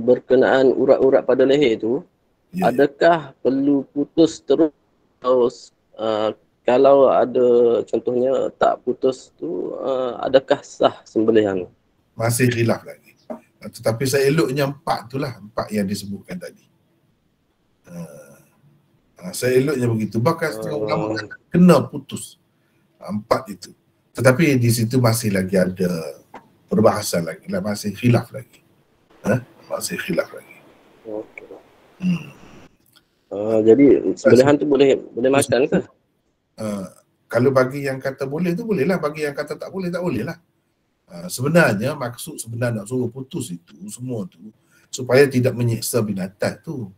berkenaan urat-urat pada leher tu, adakah perlu putus terus kalau ada contohnya tak putus tu, adakah sah sembelihan? Masih khilaf lagi. Tetapi saya eloknya 4 tu lah, 4 yang disebutkan tadi. Saya eloknya begitu. Bahkan setengah ulama kena putus 4 itu. Tetapi di situ masih lagi ada perbahasan lagi, masih khilaf lagi. Masih khilaf lagi. Jadi sembelihan tu boleh makan ke? Kalau bagi yang kata boleh tu boleh lah, bagi yang kata tak boleh lah. Sebenarnya maksud sebenarnya nak suruh putus itu semua tu supaya tidak menyiksa binatang tu.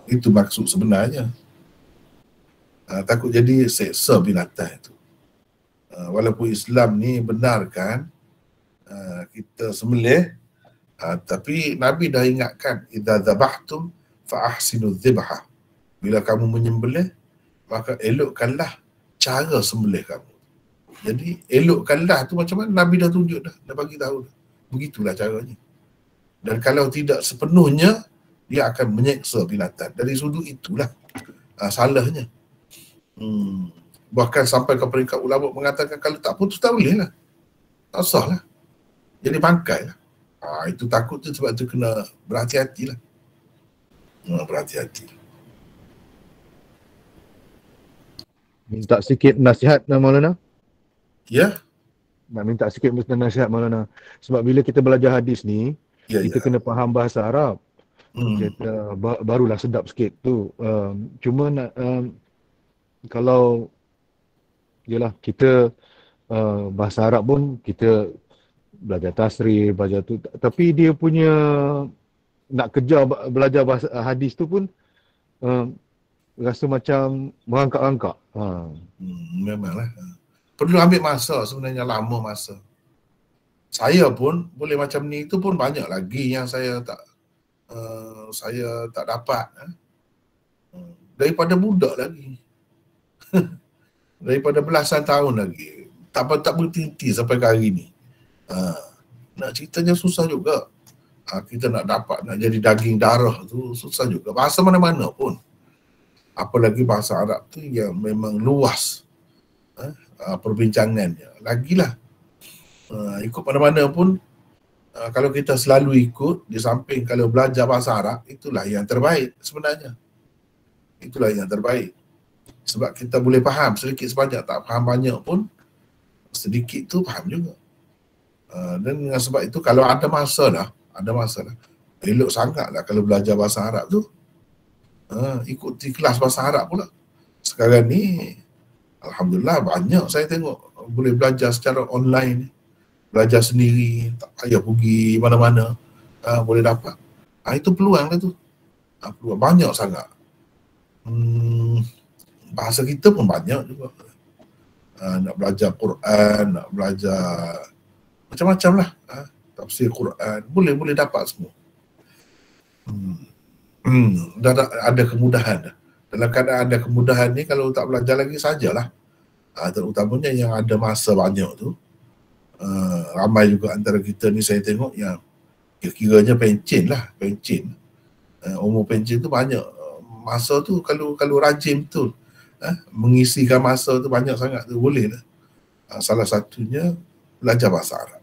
Itu maksud sebenarnya. Takut jadi seksa binatang itu. Walaupun Islam ni benarkan kita sembelih Tapi Nabi dah ingatkan, idza dzabhtum fa ahsinu dzibha. Bila kamu menyembelih, maka elokkanlah cara sembelih kamu. Jadi elokkanlah tu macam mana Nabi dah tunjuk dah bagi tahu dah. Begitulah caranya. Dan kalau tidak sepenuhnya, dia akan menyeksa binatang. Dari sudut itulah salahnya. Bahkan sampai ke peringkat ulama mengatakan kalau tak putus tak boleh lah. Tak sah lah. Jadi bangkai lah. Itu takut tu sebab tu kena berhati-hati lah. Berhati-hati. Minta sikit nasihat Maulana? Ya. Nak minta sikit nasihat Maulana. Sebab bila kita belajar hadis ni, kita kena faham bahasa Arab. Kita barulah sedap sikit tu. Cuma nak kalau yalah kita bahasa Arab pun kita belajar tasrif, belajar tu, tapi dia punya nak kejar belajar bahasa hadis tu pun rasa macam merangkak-rangkak. Memanglah. Perlu ambil masa sebenarnya, lama masa. Saya pun boleh macam ni, itu pun banyak lagi yang saya tak dapat. Daripada budak lagi. Daripada belasan tahun lagi. Tak berhenti sampai ke hari ni. Nak ceritanya susah juga. Kita nak dapat, nak jadi daging darah tu susah juga. Bahasa mana-mana pun. Apalagi bahasa Arab tu yang memang luas perbincangannya. Lagilah. Ikut mana-mana pun, kalau kita selalu ikut, di samping kalau belajar bahasa Arab, itulah yang terbaik sebenarnya. Itulah yang terbaik. Sebab kita boleh faham sedikit sebanyak, tak faham banyak pun, sedikit tu faham juga. Dan dengan sebab itu, kalau ada masa lah, elok sangat lah kalau belajar bahasa Arab tu. Ikuti kelas bahasa Arab pula. Sekarang ni, Alhamdulillah banyak saya tengok boleh belajar secara online. Belajar sendiri, tak payah pergi mana-mana, boleh dapat. Itu peluang lah tu. Peluang banyak sangat. Bahasa kita pun banyak juga. Nak belajar Quran, nak belajar macam-macam lah. Tafsir Quran, boleh dapat semua. Dah ada kemudahan dah. Dalam keadaan ada kemudahan ni, kalau tak belajar lagi sajalah. Terutamanya yang ada masa banyak tu. Ramai juga antara kita ni saya tengok yang kira-kiranya pencen lah, umur pencen tu banyak. Masa tu kalau rajin betul, mengisikan masa tu banyak sangat tu, boleh lah. Salah satunya belajar bahasa Arab.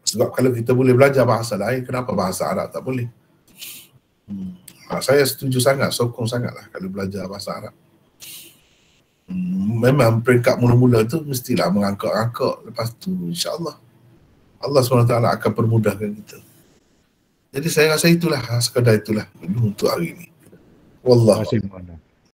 Sebab kalau kita boleh belajar bahasa lain, kenapa bahasa Arab tak boleh? Saya setuju sangat, sokong sangat lah kalau belajar bahasa Arab. Memang peringkat mula-mula tu mestilah mengangkat-angkat. Lepas tu insya-Allah Allah SWT akan permudahkan kita. Jadi saya rasa itulah, sekadar itulah untuk hari ini. Wallah. Terima kasih.